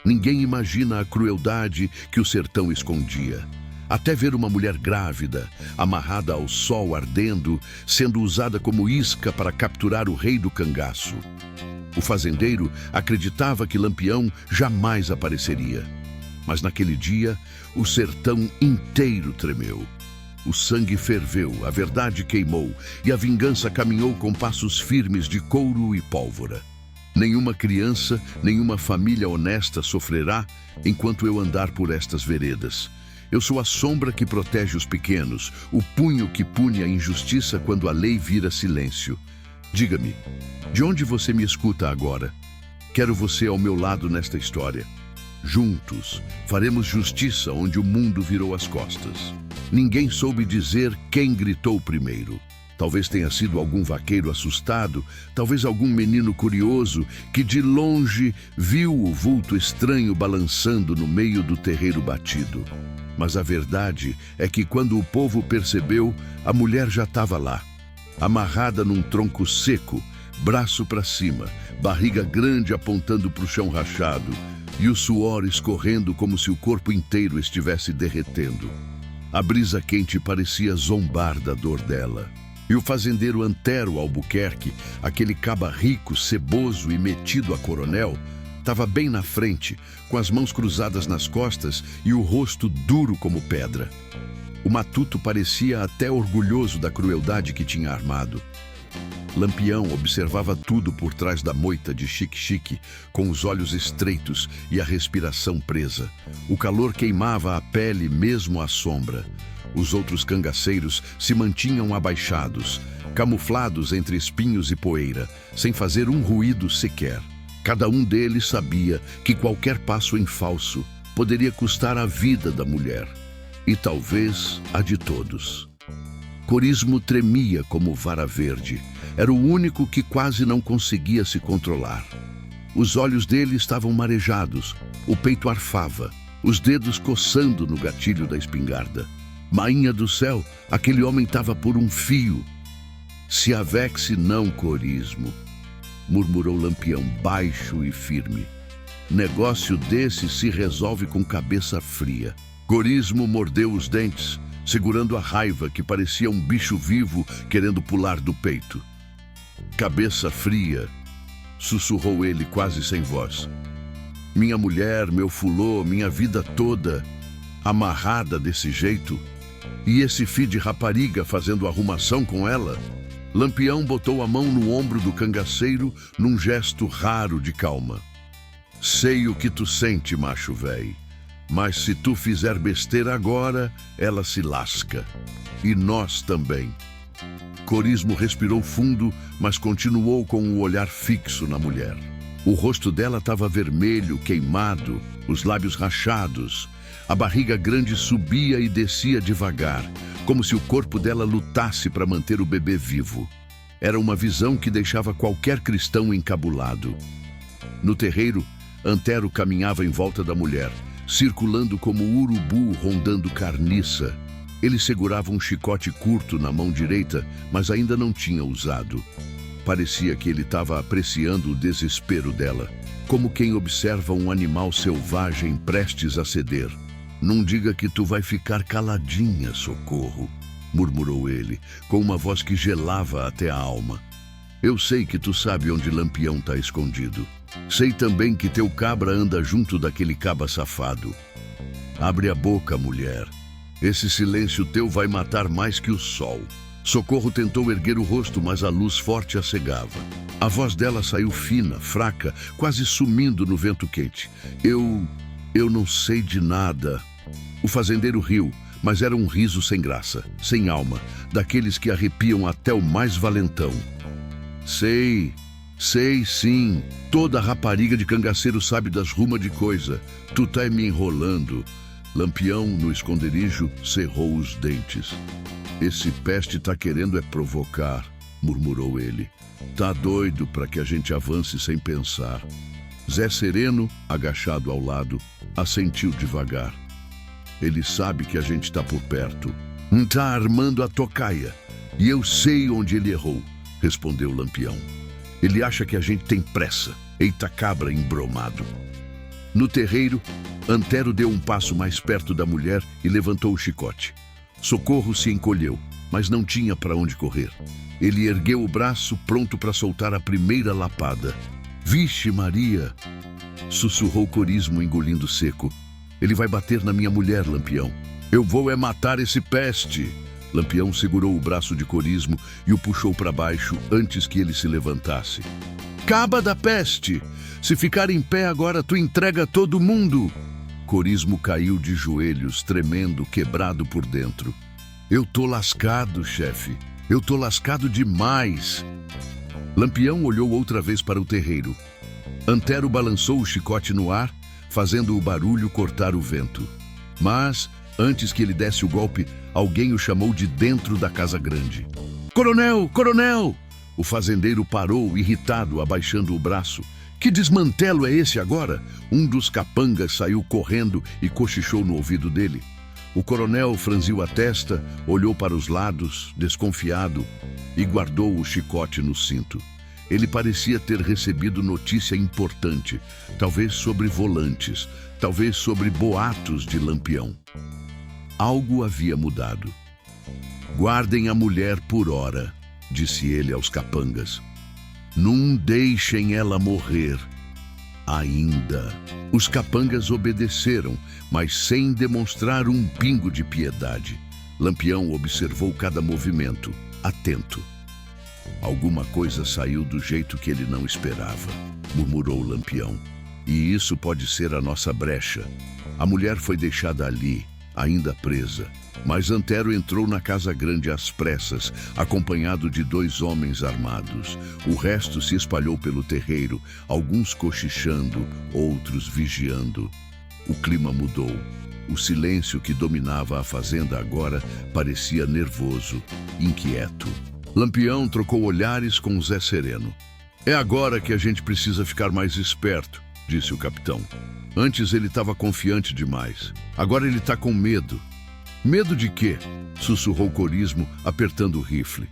Ninguém imagina a crueldade que o sertão escondia. Até ver uma mulher grávida, amarrada ao sol ardendo, sendo usada como isca para capturar o rei do cangaço. O fazendeiro acreditava que Lampião jamais apareceria. Mas naquele dia, o sertão inteiro tremeu. O sangue ferveu, a verdade queimou, e a vingança caminhou com passos firmes de couro e pólvora. Nenhuma criança, nenhuma família honesta sofrerá enquanto eu andar por estas veredas. Eu sou a sombra que protege os pequenos, o punho que pune a injustiça quando a lei vira silêncio. Diga-me, de onde você me escuta agora? Quero você ao meu lado nesta história. Juntos, faremos justiça onde o mundo virou as costas. Ninguém soube dizer quem gritou primeiro. Talvez tenha sido algum vaqueiro assustado, talvez algum menino curioso que de longe viu o vulto estranho balançando no meio do terreiro batido. Mas a verdade é que quando o povo percebeu, a mulher já estava lá, amarrada num tronco seco, braço para cima, barriga grande apontando para o chão rachado, e o suor escorrendo como se o corpo inteiro estivesse derretendo. A brisa quente parecia zombar da dor dela. E o fazendeiro Antero Albuquerque, aquele caba rico, ceboso e metido a coronel, estava bem na frente, com as mãos cruzadas nas costas e o rosto duro como pedra. O matuto parecia até orgulhoso da crueldade que tinha armado. Lampião observava tudo por trás da moita de Xique-Xique, com os olhos estreitos e a respiração presa. O calor queimava a pele mesmo à sombra. Os outros cangaceiros se mantinham abaixados, camuflados entre espinhos e poeira, sem fazer um ruído sequer. Cada um deles sabia que qualquer passo em falso poderia custar a vida da mulher, e talvez a de todos. Corismo tremia como vara verde. Era o único que quase não conseguia se controlar. Os olhos dele estavam marejados, o peito arfava, os dedos coçando no gatilho da espingarda. Mainha do céu, aquele homem estava por um fio. Se avexe não, Corismo, murmurou Lampião, baixo e firme. Negócio desse se resolve com cabeça fria. Corismo mordeu os dentes, segurando a raiva que parecia um bicho vivo querendo pular do peito. Cabeça fria, sussurrou ele quase sem voz. Minha mulher, meu fulô, minha vida toda, amarrada desse jeito, e esse filho de rapariga fazendo arrumação com ela. Lampião botou a mão no ombro do cangaceiro num gesto raro de calma. Sei o que tu sente, macho véi, mas se tu fizer besteira agora, ela se lasca. E nós também. Corismo respirou fundo, mas continuou com o olhar fixo na mulher. O rosto dela estava vermelho, queimado, os lábios rachados. A barriga grande subia e descia devagar, como se o corpo dela lutasse para manter o bebê vivo. Era uma visão que deixava qualquer cristão encabulado. No terreiro, Antero caminhava em volta da mulher, circulando como urubu rondando carniça. Ele segurava um chicote curto na mão direita, mas ainda não tinha usado. Parecia que ele estava apreciando o desespero dela, como quem observa um animal selvagem prestes a ceder. Não diga que tu vai ficar caladinha, socorro, murmurou ele, com uma voz que gelava até a alma. Eu sei que tu sabe onde Lampião está escondido. Sei também que teu cabra anda junto daquele caba safado. Abre a boca, mulher. Esse silêncio teu vai matar mais que o sol. Socorro tentou erguer o rosto, mas a luz forte a cegava. A voz dela saiu fina, fraca, quase sumindo no vento quente. Eu não sei de nada. O fazendeiro riu, mas era um riso sem graça, sem alma, daqueles que arrepiam até o mais valentão. Sei sim. Toda rapariga de cangaceiro sabe das rumas de coisa. Tu tá me enrolando. Lampião, no esconderijo, cerrou os dentes. Esse peste tá querendo é provocar, murmurou ele. Tá doido para que a gente avance sem pensar. Zé Sereno, agachado ao lado, assentiu devagar. Ele sabe que a gente tá por perto. Tá armando a tocaia. E eu sei onde ele errou, respondeu Lampião. Ele acha que a gente tem pressa. Eita cabra embromado. No terreiro, Antero deu um passo mais perto da mulher e levantou o chicote. Socorro se encolheu, mas não tinha para onde correr. Ele ergueu o braço, pronto para soltar a primeira lapada. Vixe Maria! Sussurrou Corismo, engolindo seco. Ele vai bater na minha mulher, Lampião. Eu vou matar esse peste! Lampião segurou o braço de Corismo e o puxou para baixo antes que ele se levantasse. Caba da peste! Se ficar em pé agora, tu entrega todo mundo! Corismo caiu de joelhos, tremendo, quebrado por dentro. Eu tô lascado, chefe. Eu tô lascado demais. Lampião olhou outra vez para o terreiro. Antero balançou o chicote no ar, fazendo o barulho cortar o vento. Mas, antes que ele desse o golpe, alguém o chamou de dentro da casa grande. Coronel! Coronel! O fazendeiro parou, irritado, abaixando o braço. Que desmantelo é esse agora? Um dos capangas saiu correndo e cochichou no ouvido dele. O coronel franziu a testa, olhou para os lados, desconfiado, e guardou o chicote no cinto. Ele parecia ter recebido notícia importante, talvez sobre volantes, talvez sobre boatos de Lampião. Algo havia mudado. Guardem a mulher por hora, disse ele aos capangas. Não deixem ela morrer. Ainda. Os capangas obedeceram, mas sem demonstrar um pingo de piedade. Lampião observou cada movimento, atento. Alguma coisa saiu do jeito que ele não esperava, murmurou Lampião. E isso pode ser a nossa brecha. A mulher foi deixada ali, ainda presa. Mas Antero entrou na casa grande às pressas, acompanhado de 2 homens armados. O resto se espalhou pelo terreiro, alguns cochichando, outros vigiando. O clima mudou. O silêncio que dominava a fazenda agora parecia nervoso, inquieto. Lampião trocou olhares com Zé Sereno. É agora que a gente precisa ficar mais esperto, disse o capitão. Antes ele estava confiante demais. Agora ele está com medo. Medo de quê? Sussurrou Corismo, apertando o rifle.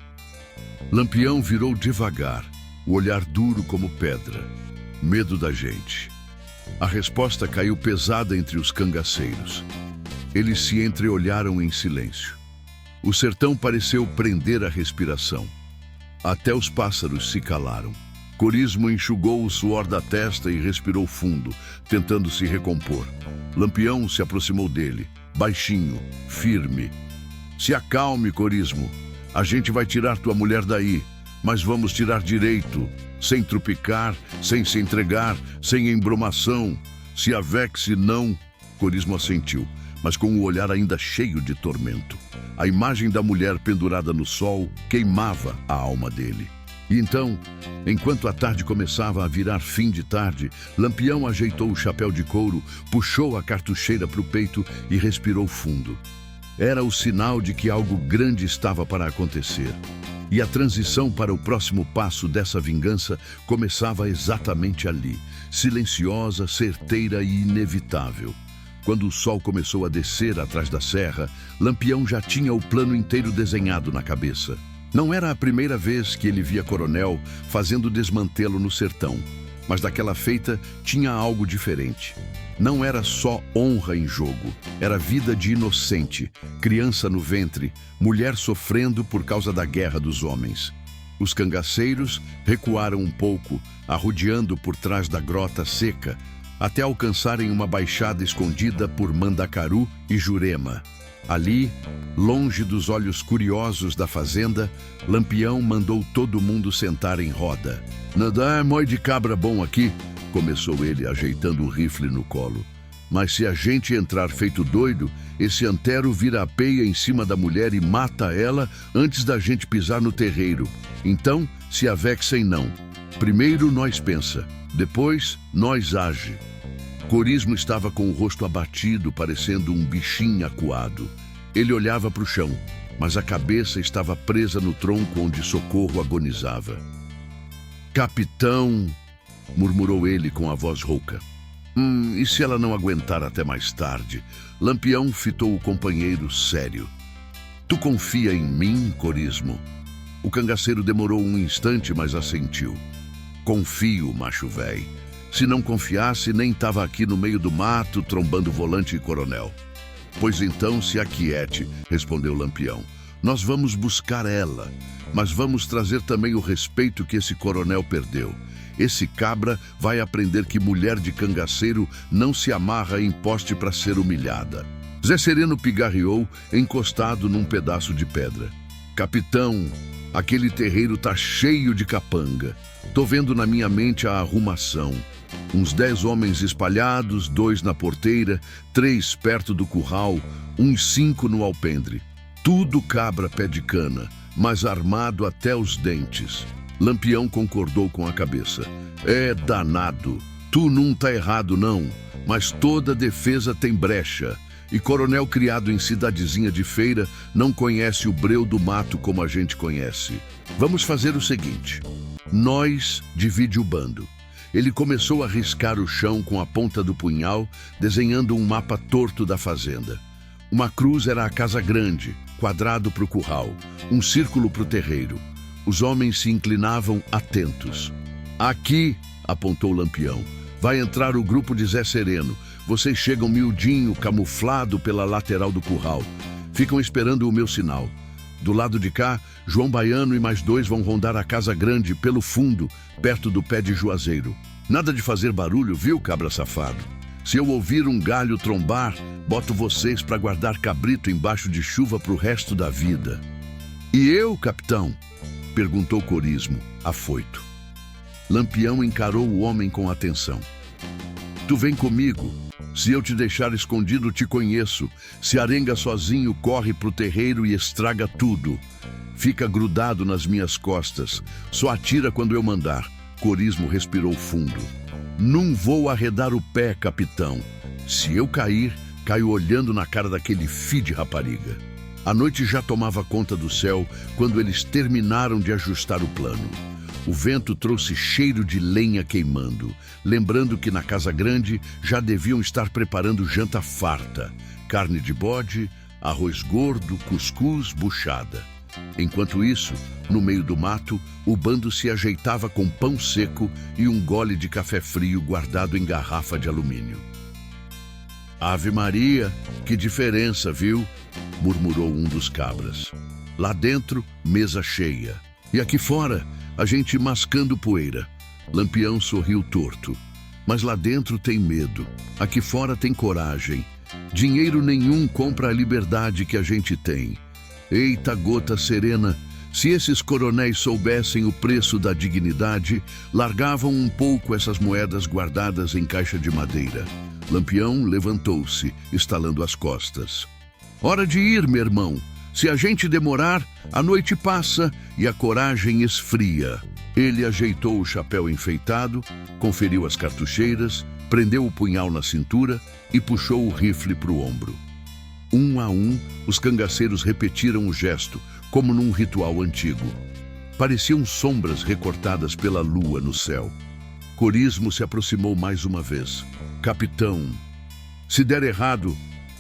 Lampião virou devagar, o olhar duro como pedra. Medo da gente. A resposta caiu pesada entre os cangaceiros. Eles se entreolharam em silêncio. O sertão pareceu prender a respiração. Até os pássaros se calaram. Corismo enxugou o suor da testa e respirou fundo, tentando se recompor. Lampião se aproximou dele, baixinho, firme. Se acalme, Corismo. A gente vai tirar tua mulher daí, mas vamos tirar direito, sem trupicar, sem se entregar, sem embromação. Se a Vexe não... Corismo assentiu, mas com o olhar ainda cheio de tormento. A imagem da mulher pendurada no sol queimava a alma dele. E então, enquanto a tarde começava a virar fim de tarde, Lampião ajeitou o chapéu de couro, puxou a cartucheira para o peito e respirou fundo. Era o sinal de que algo grande estava para acontecer. E a transição para o próximo passo dessa vingança começava exatamente ali, silenciosa, certeira e inevitável. Quando o sol começou a descer atrás da serra, Lampião já tinha o plano inteiro desenhado na cabeça. Não era a primeira vez que ele via Coronel fazendo desmantelo no sertão, mas daquela feita tinha algo diferente. Não era só honra em jogo, era vida de inocente, criança no ventre, mulher sofrendo por causa da guerra dos homens. Os cangaceiros recuaram um pouco, arrodeando por trás da grota seca, até alcançarem uma baixada escondida por Mandacaru e Jurema. Ali, longe dos olhos curiosos da fazenda, Lampião mandou todo mundo sentar em roda. Nada é mói de cabra bom aqui, começou ele, ajeitando o rifle no colo. Mas se a gente entrar feito doido, esse Antero vira a peia em cima da mulher e mata ela antes da gente pisar no terreiro. Então, se avexem não. Primeiro nós pensa, depois nós age. Corismo estava com o rosto abatido, parecendo um bichinho acuado. Ele olhava para o chão, mas a cabeça estava presa no tronco onde Socorro agonizava. Capitão, murmurou ele com a voz rouca. E se ela não aguentar até mais tarde? Lampião fitou o companheiro sério. Tu confia em mim, Corismo? O cangaceiro demorou um instante, mas assentiu. Confio, macho véi. Se não confiasse, nem estava aqui no meio do mato, trombando volante e coronel. Pois então se aquiete, respondeu Lampião. Nós vamos buscar ela, mas vamos trazer também o respeito que esse coronel perdeu. Esse cabra vai aprender que mulher de cangaceiro não se amarra em poste para ser humilhada. Zé Sereno pigarreou, encostado num pedaço de pedra. Capitão, aquele terreiro tá cheio de capanga. Tô vendo na minha mente a arrumação. Uns 10 homens espalhados, 2 na porteira, 3 perto do curral, uns 5 no alpendre. Tudo cabra pé de cana, mas armado até os dentes. Lampião concordou com a cabeça. É danado. Tu não tá errado, não, mas toda defesa tem brecha. E coronel criado em cidadezinha de feira não conhece o breu do mato como a gente conhece. Vamos fazer o seguinte. Nós divide o bando. Ele começou a riscar o chão com a ponta do punhal, desenhando um mapa torto da fazenda. Uma cruz era a casa grande, quadrado para o curral, um círculo para o terreiro. Os homens se inclinavam atentos. Aqui, apontou Lampião, vai entrar o grupo de Zé Sereno. Vocês chegam miudinho, camuflado pela lateral do curral. Ficam esperando o meu sinal. Do lado de cá, João Baiano e mais 2 vão rondar a casa grande pelo fundo, perto do pé de juazeiro. Nada de fazer barulho, viu, cabra safado? Se eu ouvir um galho trombar, boto vocês para guardar cabrito embaixo de chuva pro resto da vida. E eu, capitão? Perguntou Corismo, afoito. Lampião encarou o homem com atenção. Tu vem comigo. Se eu te deixar escondido, te conheço. Se arenga sozinho, corre pro terreiro e estraga tudo. Fica grudado nas minhas costas. Só atira quando eu mandar. Corismo respirou fundo. Não vou arredar o pé, capitão. Se eu cair, caio olhando na cara daquele filho de rapariga. A noite já tomava conta do céu quando eles terminaram de ajustar o plano. O vento trouxe cheiro de lenha queimando, lembrando que na casa grande já deviam estar preparando janta farta. Carne de bode, arroz gordo, cuscuz, buchada. Enquanto isso, no meio do mato, o bando se ajeitava com pão seco e um gole de café frio guardado em garrafa de alumínio. Ave Maria, que diferença, viu? Murmurou um dos cabras. Lá dentro, mesa cheia. E aqui fora, a gente mascando poeira. Lampião sorriu torto. Mas lá dentro tem medo. Aqui fora tem coragem. Dinheiro nenhum compra a liberdade que a gente tem. Eita gota serena, se esses coronéis soubessem o preço da dignidade, largavam um pouco essas moedas guardadas em caixa de madeira. Lampião levantou-se, estalando as costas. Hora de ir, meu irmão. Se a gente demorar, a noite passa e a coragem esfria. Ele ajeitou o chapéu enfeitado, conferiu as cartucheiras, prendeu o punhal na cintura e puxou o rifle para o ombro. Um a um, os cangaceiros repetiram o gesto, como num ritual antigo. Pareciam sombras recortadas pela lua no céu. Corismo se aproximou mais uma vez. Capitão, se der errado...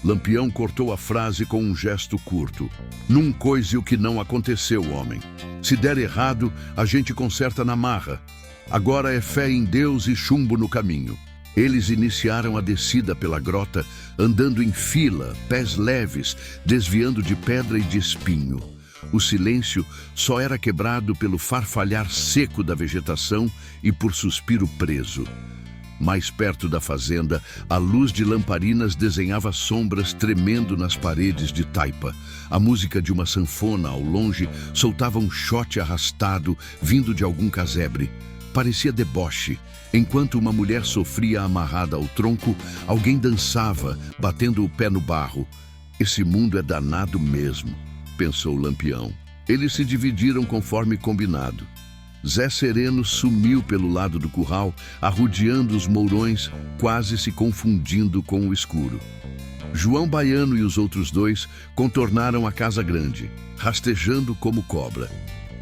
Lampião cortou a frase com um gesto curto. Num coise o que não aconteceu, homem. Se der errado, a gente conserta na marra. Agora é fé em Deus e chumbo no caminho. Eles iniciaram a descida pela grota, andando em fila, pés leves, desviando de pedra e de espinho. O silêncio só era quebrado pelo farfalhar seco da vegetação e por suspiro preso. Mais perto da fazenda, a luz de lamparinas desenhava sombras tremendo nas paredes de taipa. A música de uma sanfona ao longe soltava um xote arrastado vindo de algum casebre. Parecia deboche. Enquanto uma mulher sofria amarrada ao tronco, alguém dançava, batendo o pé no barro. Esse mundo é danado mesmo, pensou Lampião. Eles se dividiram conforme combinado. Zé Sereno sumiu pelo lado do curral, arrodeando os mourões, quase se confundindo com o escuro. João Baiano e os outros 2 contornaram a casa grande, rastejando como cobra.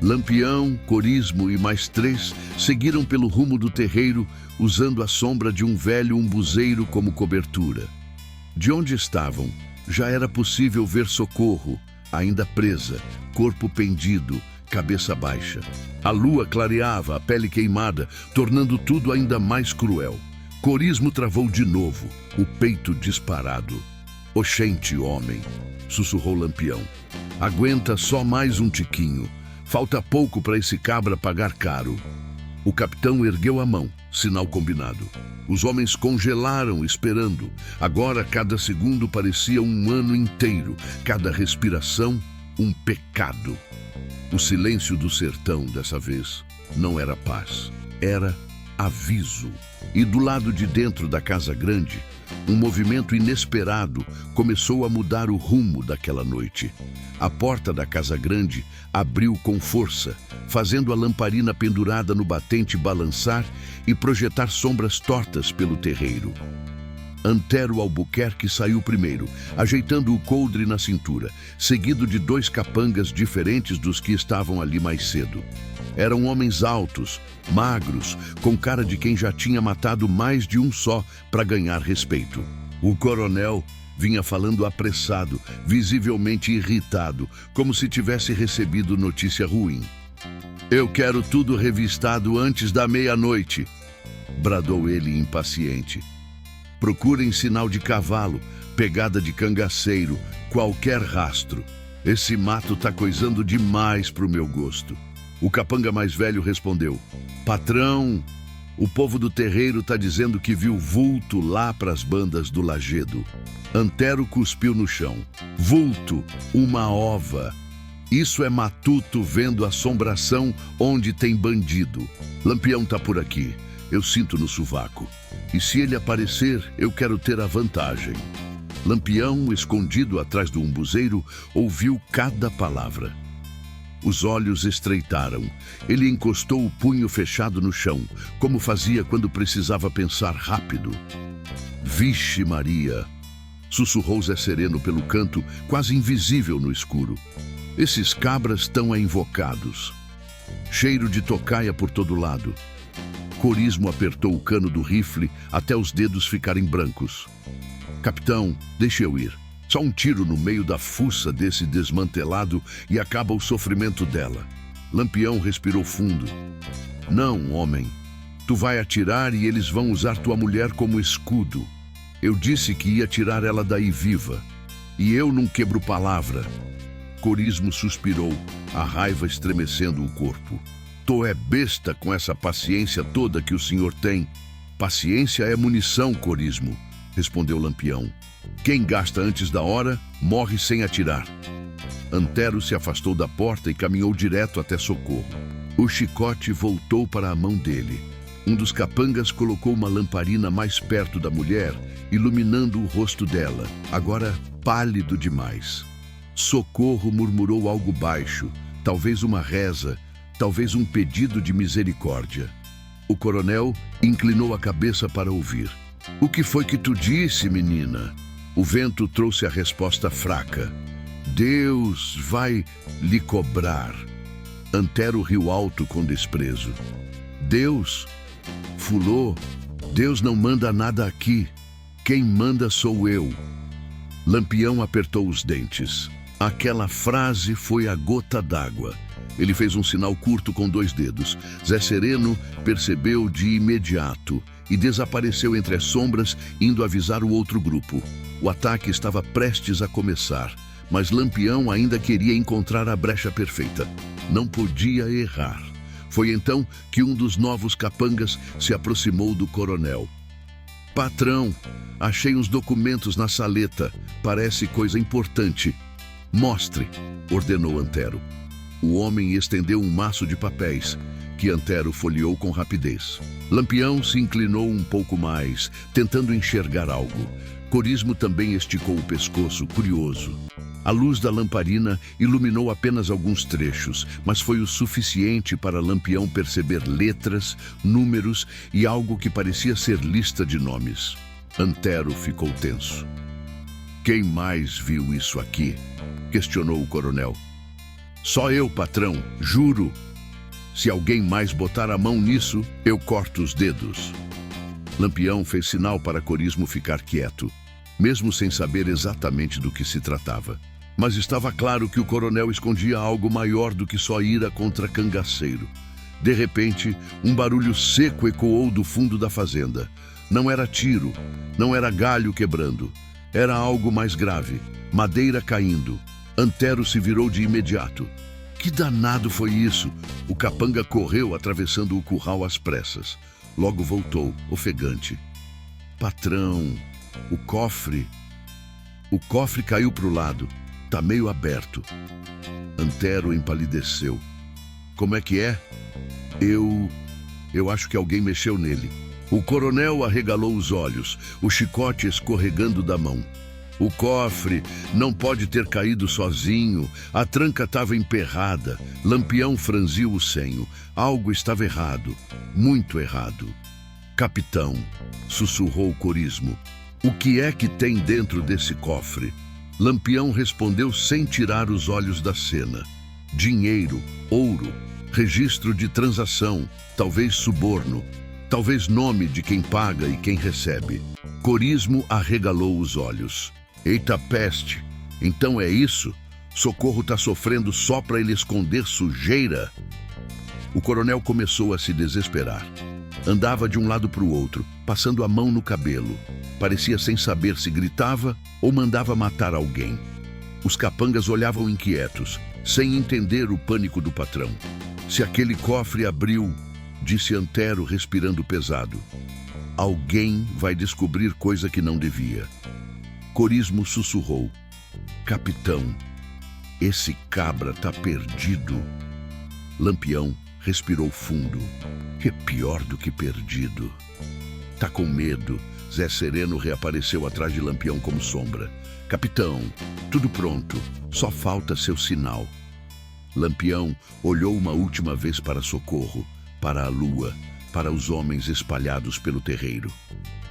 Lampião, Corismo e mais 3 seguiram pelo rumo do terreiro, usando a sombra de um velho umbuzeiro como cobertura. De onde estavam, já era possível ver Socorro, ainda presa, corpo pendido, cabeça baixa. A lua clareava a pele queimada, tornando tudo ainda mais cruel. Corismo travou de novo, o peito disparado. "Oxente, homem", sussurrou Lampião. "Aguenta só mais um tiquinho. Falta pouco para esse cabra pagar caro." O capitão ergueu a mão, sinal combinado. Os homens congelaram esperando. Agora cada segundo parecia um ano inteiro, cada respiração um pecado. O silêncio do sertão, dessa vez, não era paz, era aviso. E do lado de dentro da casa grande, um movimento inesperado começou a mudar o rumo daquela noite. A porta da casa grande abriu com força, fazendo a lamparina pendurada no batente balançar e projetar sombras tortas pelo terreiro. Antero Albuquerque saiu primeiro, ajeitando o coldre na cintura, seguido de 2 capangas diferentes dos que estavam ali mais cedo. Eram homens altos, magros, com cara de quem já tinha matado mais de um só para ganhar respeito. O coronel vinha falando apressado, visivelmente irritado, como se tivesse recebido notícia ruim. "Eu quero tudo revistado antes da meia-noite", bradou ele impaciente. "Procurem sinal de cavalo, pegada de cangaceiro, qualquer rastro. Esse mato tá coisando demais pro meu gosto." O capanga mais velho respondeu: "Patrão, o povo do terreiro tá dizendo que viu vulto lá pras bandas do Lajedo." Antero cuspiu no chão. "Vulto, uma ova. Isso é matuto vendo assombração onde tem bandido. Lampião tá por aqui, eu sinto no sovaco. E se ele aparecer, eu quero ter a vantagem." Lampião, escondido atrás do umbuzeiro, ouviu cada palavra. Os olhos estreitaram. Ele encostou o punho fechado no chão, como fazia quando precisava pensar rápido. "Vixe Maria!" sussurrou Zé Sereno pelo canto, quase invisível no escuro. "Esses cabras estão invocados." Cheiro de tocaia por todo lado. Corismo apertou o cano do rifle até os dedos ficarem brancos. "Capitão, deixe eu ir. Só um tiro no meio da fuça desse desmantelado e acaba o sofrimento dela." Lampião respirou fundo. "Não, homem. Tu vai atirar e eles vão usar tua mulher como escudo. Eu disse que ia tirar ela daí viva. E eu não quebro palavra." Corismo suspirou, a raiva estremecendo o corpo. "Tô é besta com essa paciência toda que o senhor tem." "Paciência é munição, Corismo", respondeu Lampião. "Quem gasta antes da hora, morre sem atirar." Antero se afastou da porta e caminhou direto até Socorro. O chicote voltou para a mão dele. Um dos capangas colocou uma lamparina mais perto da mulher, iluminando o rosto dela, agora pálido demais. Socorro murmurou algo baixo, talvez uma reza, talvez um pedido de misericórdia. O coronel inclinou a cabeça para ouvir. "O que foi que tu disse, menina?" O vento trouxe a resposta fraca. "Deus vai lhe cobrar." Antero riu alto com desprezo. "Deus? Fulô, Deus não manda nada aqui. Quem manda sou eu." Lampião apertou os dentes. Aquela frase foi a gota d'água. Ele fez um sinal curto com 2 dedos. Zé Sereno percebeu de imediato e desapareceu entre as sombras, indo avisar o outro grupo. O ataque estava prestes a começar, mas Lampião ainda queria encontrar a brecha perfeita. Não podia errar. Foi então que um dos novos capangas se aproximou do coronel. "Patrão, achei uns documentos na saleta. Parece coisa importante." "Mostre", ordenou Antero. O homem estendeu um maço de papéis, que Antero folheou com rapidez. Lampião se inclinou um pouco mais, tentando enxergar algo. Corismo também esticou o pescoço, curioso. A luz da lamparina iluminou apenas alguns trechos, mas foi o suficiente para Lampião perceber letras, números e algo que parecia ser lista de nomes. Antero ficou tenso. "Quem mais viu isso aqui?" questionou o coronel. "Só eu, patrão, juro. Se alguém mais botar a mão nisso, eu corto os dedos." Lampião fez sinal para Corismo ficar quieto, mesmo sem saber exatamente do que se tratava. Mas estava claro que o coronel escondia algo maior do que só ira contra cangaceiro. De repente, um barulho seco ecoou do fundo da fazenda. Não era tiro, não era galho quebrando. Era algo mais grave, madeira caindo. Antero se virou de imediato. Que danado foi isso? O capanga correu atravessando o curral às pressas. Logo voltou, ofegante. Patrão, o cofre caiu para o lado. Tá meio aberto. Antero empalideceu. Como é que é? Eu acho que alguém mexeu nele. O coronel arregalou os olhos, o chicote escorregando da mão. O cofre não pode ter caído sozinho. A tranca estava emperrada. Lampião franziu o senho. Algo estava errado. Muito errado. Capitão, sussurrou Corismo. O que é que tem dentro desse cofre? Lampião respondeu sem tirar os olhos da cena. Dinheiro, ouro, registro de transação, talvez suborno, talvez nome de quem paga e quem recebe. Corismo arregalou os olhos. Eita peste, então é isso? Socorro tá sofrendo só para ele esconder sujeira? O coronel começou a se desesperar. Andava de um lado para o outro, passando a mão no cabelo. Parecia sem saber se gritava ou mandava matar alguém. Os capangas olhavam inquietos, sem entender o pânico do patrão. Se aquele cofre abriu, disse Antero respirando pesado. Alguém vai descobrir coisa que não devia. Corismo sussurrou. Capitão, esse cabra tá perdido. Lampião respirou fundo. É pior do que perdido. Tá com medo. Zé Sereno reapareceu atrás de Lampião como sombra. Capitão, tudo pronto. Só falta seu sinal. Lampião olhou uma última vez para Socorro, para a lua, para os homens espalhados pelo terreiro.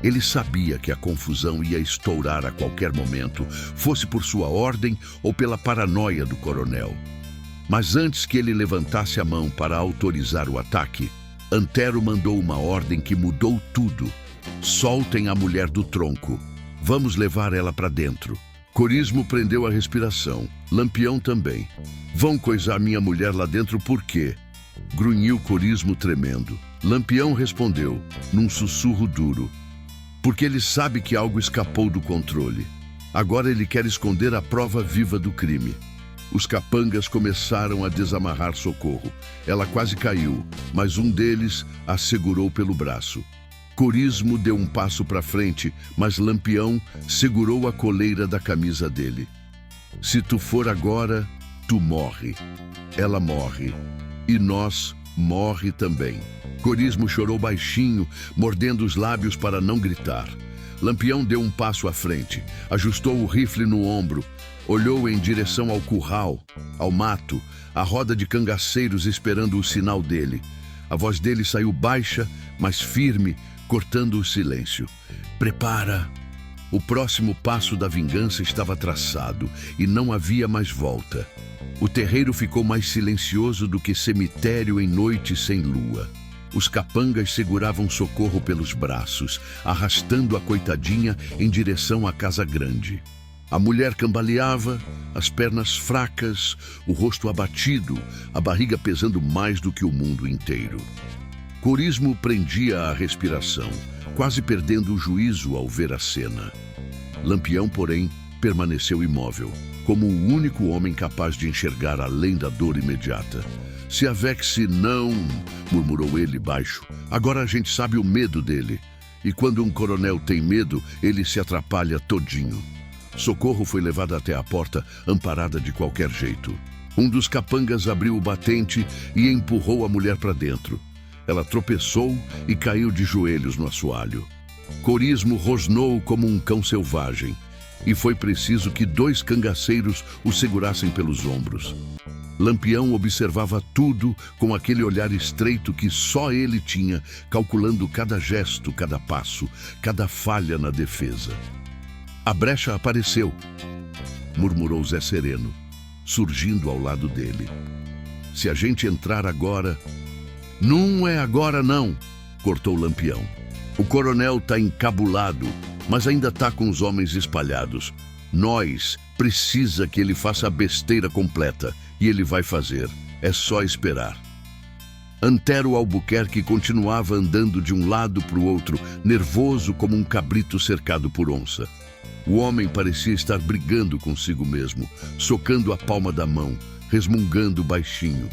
Ele sabia que a confusão ia estourar a qualquer momento, fosse por sua ordem ou pela paranoia do coronel. Mas antes que ele levantasse a mão para autorizar o ataque, Antero mandou uma ordem que mudou tudo. Soltem a mulher do tronco. Vamos levar ela para dentro. Corismo prendeu a respiração. Lampião também. Vão coisar minha mulher lá dentro por quê? Grunhiu Corismo tremendo. Lampião respondeu, num sussurro duro. Porque ele sabe que algo escapou do controle. Agora ele quer esconder a prova viva do crime. Os capangas começaram a desamarrar Socorro. Ela quase caiu, mas um deles a segurou pelo braço. Corismo deu um passo para frente, mas Lampião segurou a coleira da camisa dele. Se tu for agora, tu morre. Ela morre. E nós morre também. Corismo chorou baixinho, mordendo os lábios para não gritar. Lampião deu um passo à frente, ajustou o rifle no ombro, olhou em direção ao curral, ao mato, a roda de cangaceiros esperando o sinal dele. A voz dele saiu baixa, mas firme, cortando o silêncio. Prepara! O próximo passo da vingança estava traçado e não havia mais volta. O terreiro ficou mais silencioso do que cemitério em noite sem lua. Os capangas seguravam Socorro pelos braços, arrastando a coitadinha em direção à casa grande. A mulher cambaleava, as pernas fracas, o rosto abatido, a barriga pesando mais do que o mundo inteiro. Corismo prendia a respiração, quase perdendo o juízo ao ver a cena. Lampião, porém, permaneceu imóvel, como o único homem capaz de enxergar além da dor imediata. Se a Vex não, murmurou ele baixo, agora a gente sabe o medo dele. E quando um coronel tem medo, ele se atrapalha todinho. Socorro foi levada até a porta, amparada de qualquer jeito. Um dos capangas abriu o batente e empurrou a mulher para dentro. Ela tropeçou e caiu de joelhos no assoalho. Corismo rosnou como um cão selvagem, e foi preciso que 2 cangaceiros o segurassem pelos ombros. Lampião observava tudo com aquele olhar estreito que só ele tinha, calculando cada gesto, cada passo, cada falha na defesa. A brecha apareceu, murmurou Zé Sereno, surgindo ao lado dele. Se a gente entrar agora... Não é agora não, cortou Lampião. O coronel tá encabulado, mas ainda tá com os homens espalhados. Nós precisa que ele faça a besteira completa, e ele vai fazer. É só esperar. Antero Albuquerque continuava andando de um lado para o outro, nervoso como um cabrito cercado por onça. O homem parecia estar brigando consigo mesmo, socando a palma da mão, resmungando baixinho.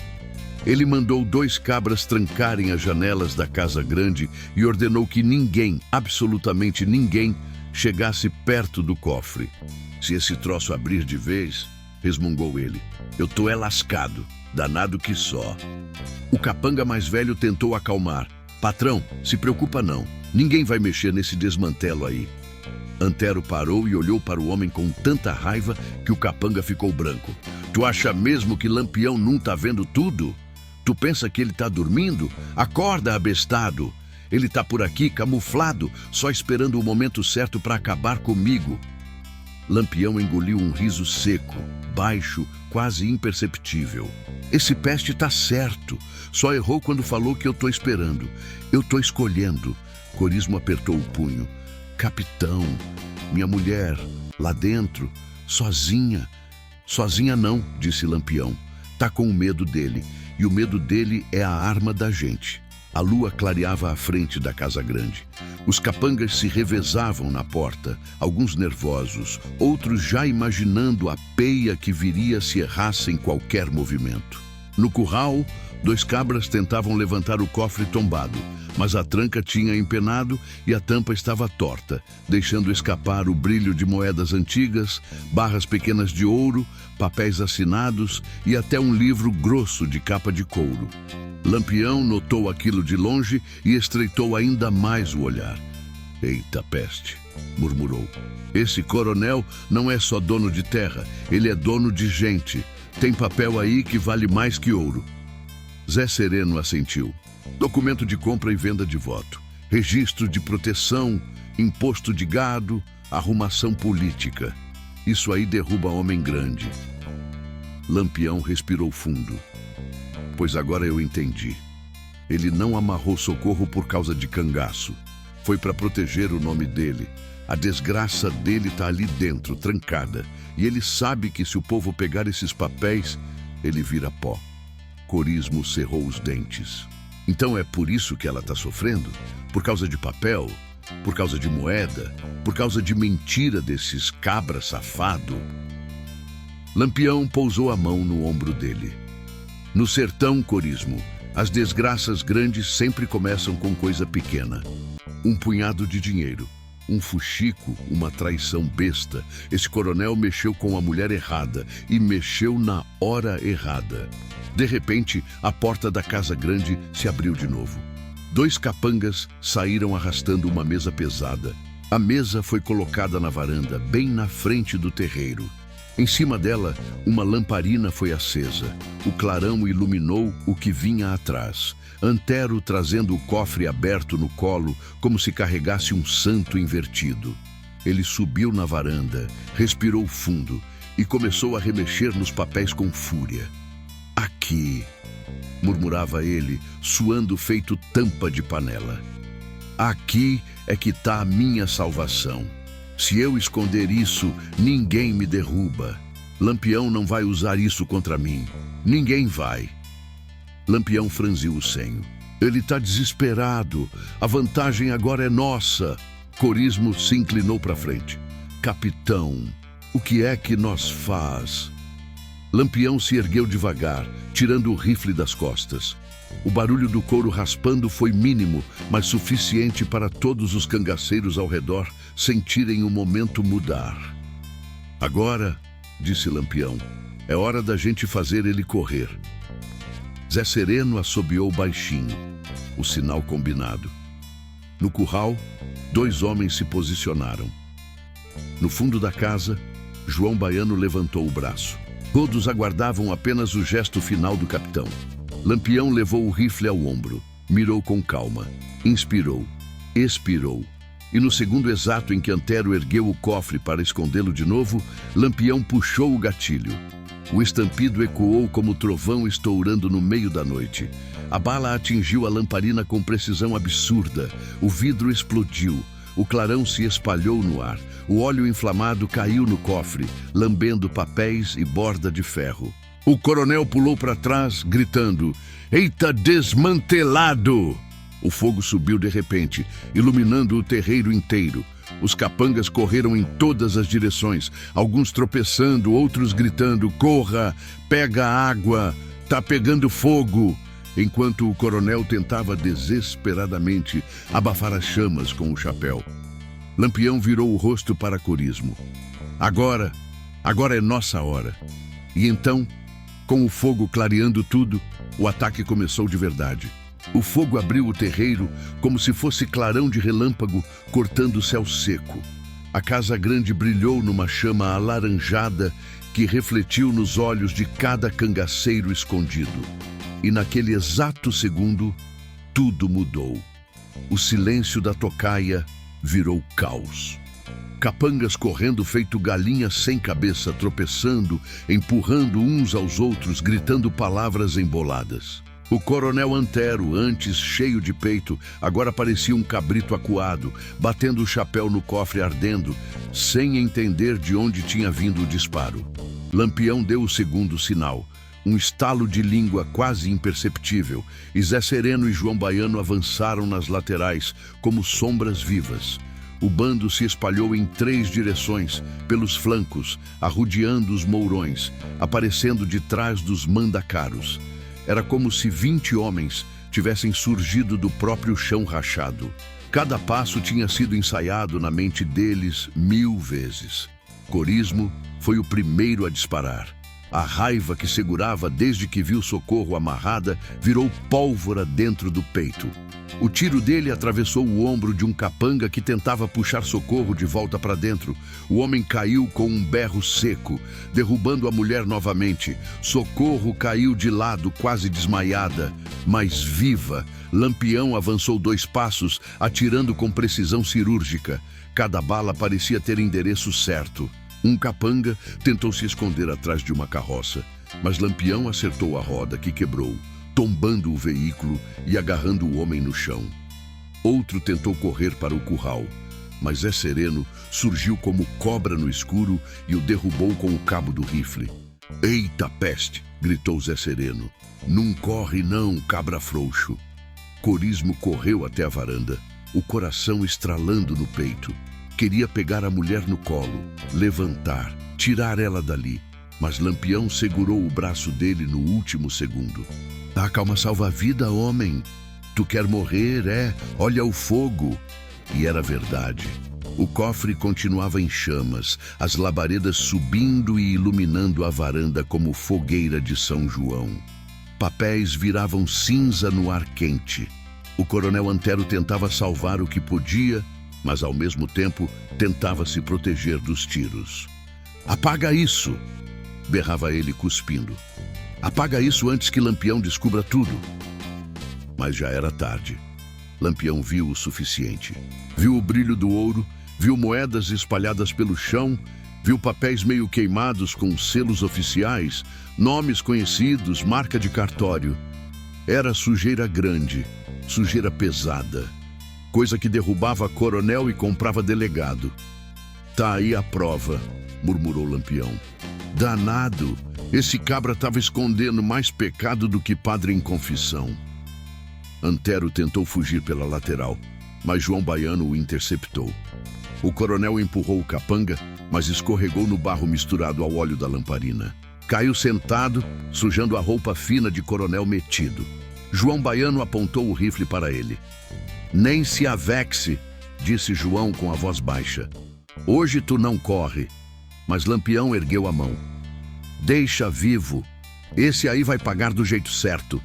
Ele mandou 2 cabras trancarem as janelas da casa grande e ordenou que ninguém, absolutamente ninguém, chegasse perto do cofre. Se esse troço abrir de vez, resmungou ele, eu tô lascado, danado que só. O capanga mais velho tentou acalmar. Patrão, se preocupa não, ninguém vai mexer nesse desmantelo aí. Antero parou e olhou para o homem com tanta raiva que o capanga ficou branco. Tu acha mesmo que Lampião não tá vendo tudo? Tu pensa que ele tá dormindo? Acorda, abestado! Ele tá por aqui, camuflado, só esperando o momento certo para acabar comigo. Lampião engoliu um riso seco, baixo, quase imperceptível. Esse peste tá certo. Só errou quando falou que eu tô esperando. Eu tô escolhendo. Corismo apertou o punho. Capitão, minha mulher, lá dentro, sozinha. Sozinha não, disse Lampião. Tá com o medo dele. E o medo dele é a arma da gente. A lua clareava à frente da casa grande. Os capangas se revezavam na porta, alguns nervosos, outros já imaginando a peia que viria se errassem qualquer movimento. No curral, 2 cabras tentavam levantar o cofre tombado, mas a tranca tinha empenado e a tampa estava torta, deixando escapar o brilho de moedas antigas, barras pequenas de ouro, papéis assinados e até um livro grosso de capa de couro. Lampião notou aquilo de longe e estreitou ainda mais o olhar. Eita peste, murmurou. Esse coronel não é só dono de terra, ele é dono de gente. Tem papel aí que vale mais que ouro. Zé Sereno assentiu. Documento de compra e venda de voto, registro de proteção, imposto de gado, arrumação política. Isso aí derruba homem grande. Lampião respirou fundo. Pois agora eu entendi. Ele não amarrou Socorro por causa de cangaço. Foi para proteger o nome dele. A desgraça dele tá ali dentro, trancada. E ele sabe que se o povo pegar esses papéis, ele vira pó. Corismo cerrou os dentes. Então é por isso que ela tá sofrendo? Por causa de papel? Por causa de moeda? Por causa de mentira desses cabra safado? Lampião pousou a mão no ombro dele. No sertão, Corismo, as desgraças grandes sempre começam com coisa pequena. Um punhado de dinheiro, um fuxico, uma traição besta. Esse coronel mexeu com a mulher errada e mexeu na hora errada. De repente, a porta da casa grande se abriu de novo. 2 capangas saíram arrastando uma mesa pesada. A mesa foi colocada na varanda, bem na frente do terreiro. Em cima dela, uma lamparina foi acesa. O clarão iluminou o que vinha atrás. Antero trazendo o cofre aberto no colo, como se carregasse um santo invertido. Ele subiu na varanda, respirou fundo e começou a remexer nos papéis com fúria. Aqui, murmurava ele, suando feito tampa de panela. Aqui é que está a minha salvação. Se eu esconder isso, ninguém me derruba. Lampião não vai usar isso contra mim. Ninguém vai. Lampião franziu o senho. Ele está desesperado. A vantagem agora é nossa. Corismo se inclinou para frente. Capitão, o que é que nós faz? Lampião se ergueu devagar, tirando o rifle das costas. O barulho do couro raspando foi mínimo, mas suficiente para todos os cangaceiros ao redor sentirem o momento mudar. Agora, disse Lampião, é hora da gente fazer ele correr. Zé Sereno assobiou baixinho, o sinal combinado. No curral, 2 homens se posicionaram. No fundo da casa, João Baiano levantou o braço. Todos aguardavam apenas o gesto final do capitão. Lampião levou o rifle ao ombro, mirou com calma, inspirou, expirou. E no segundo exato em que Antero ergueu o cofre para escondê-lo de novo, Lampião puxou o gatilho. O estampido ecoou como trovão estourando no meio da noite. A bala atingiu a lamparina com precisão absurda. O vidro explodiu. o clarão se espalhou no ar. O óleo inflamado caiu no cofre, lambendo papéis e borda de ferro. O coronel pulou para trás, gritando: "Eita, desmantelado!" O fogo subiu de repente, iluminando o terreiro inteiro. Os capangas correram em todas as direções, alguns tropeçando, outros gritando: "Corra! Pega água! Tá pegando fogo!" Enquanto o coronel tentava desesperadamente abafar as chamas com o chapéu. Lampião virou o rosto para Corismo. Agora é nossa hora." E então, com o fogo clareando tudo, o ataque começou de verdade. O fogo abriu o terreiro como se fosse clarão de relâmpago cortando o céu seco. A casa grande brilhou numa chama alaranjada que refletiu nos olhos de cada cangaceiro escondido. E naquele exato segundo, tudo mudou. O silêncio da tocaia virou caos. Capangas correndo feito galinhas sem cabeça, tropeçando, empurrando uns aos outros, gritando palavras emboladas. O coronel Antero, antes cheio de peito, agora parecia um cabrito acuado, batendo o chapéu no cofre ardendo, sem entender de onde tinha vindo o disparo. Lampião deu o segundo sinal. Um estalo de língua quase imperceptível, e Zé Sereno e João Baiano avançaram nas laterais, como sombras vivas. O bando se espalhou em 3 direções, pelos flancos, arrodeando os mourões, aparecendo de trás dos mandacaros. Era como se 20 homens tivessem surgido do próprio chão rachado. Cada passo tinha sido ensaiado na mente deles 1000 vezes. Corismo foi o primeiro a disparar. A raiva que segurava desde que viu Socorro amarrada virou pólvora dentro do peito. O tiro dele atravessou o ombro de um capanga que tentava puxar Socorro de volta para dentro. O homem caiu com um berro seco, derrubando a mulher novamente. Socorro caiu de lado, quase desmaiada, mas viva. Lampião avançou 2 passos, atirando com precisão cirúrgica. Cada bala parecia ter endereço certo. Um capanga tentou se esconder atrás de uma carroça, mas Lampião acertou a roda, que quebrou, tombando o veículo e agarrando o homem no chão. Outro tentou correr para o curral, mas Zé Sereno surgiu como cobra no escuro e o derrubou com o cabo do rifle. "Eita peste!" gritou Zé Sereno. "Não corre não, cabra frouxo." Corismo correu até a varanda, o coração estralando no peito. Queria pegar a mulher no colo, levantar, tirar ela dali, mas Lampião segurou o braço dele no último segundo. "Taca uma salva-vida, homem. Tu quer morrer, é? Olha o fogo." E era verdade. O cofre continuava em chamas, as labaredas subindo e iluminando a varanda como fogueira de São João. Papéis viravam cinza no ar quente. O coronel Antero tentava salvar o que podia, mas ao mesmo tempo tentava se proteger dos tiros. "Apaga isso!" berrava ele cuspindo. "Apaga isso antes que Lampião descubra tudo." Mas já era tarde. Lampião viu o suficiente. Viu o brilho do ouro, viu moedas espalhadas pelo chão, viu papéis meio queimados com selos oficiais, nomes conhecidos, marca de cartório. Era sujeira grande, sujeira pesada. Coisa que derrubava coronel e comprava delegado. "Tá aí a prova", murmurou Lampião. "Danado, esse cabra estava escondendo mais pecado do que padre em confissão." Antero tentou fugir pela lateral, mas João Baiano o interceptou. O coronel empurrou o capanga, mas escorregou no barro misturado ao óleo da lamparina. Caiu sentado, sujando a roupa fina de coronel metido. João Baiano apontou o rifle para ele. "Nem se avexe", disse João com a voz baixa. "Hoje tu não corre." Mas Lampião ergueu a mão. "Deixa vivo. Esse aí vai pagar do jeito certo."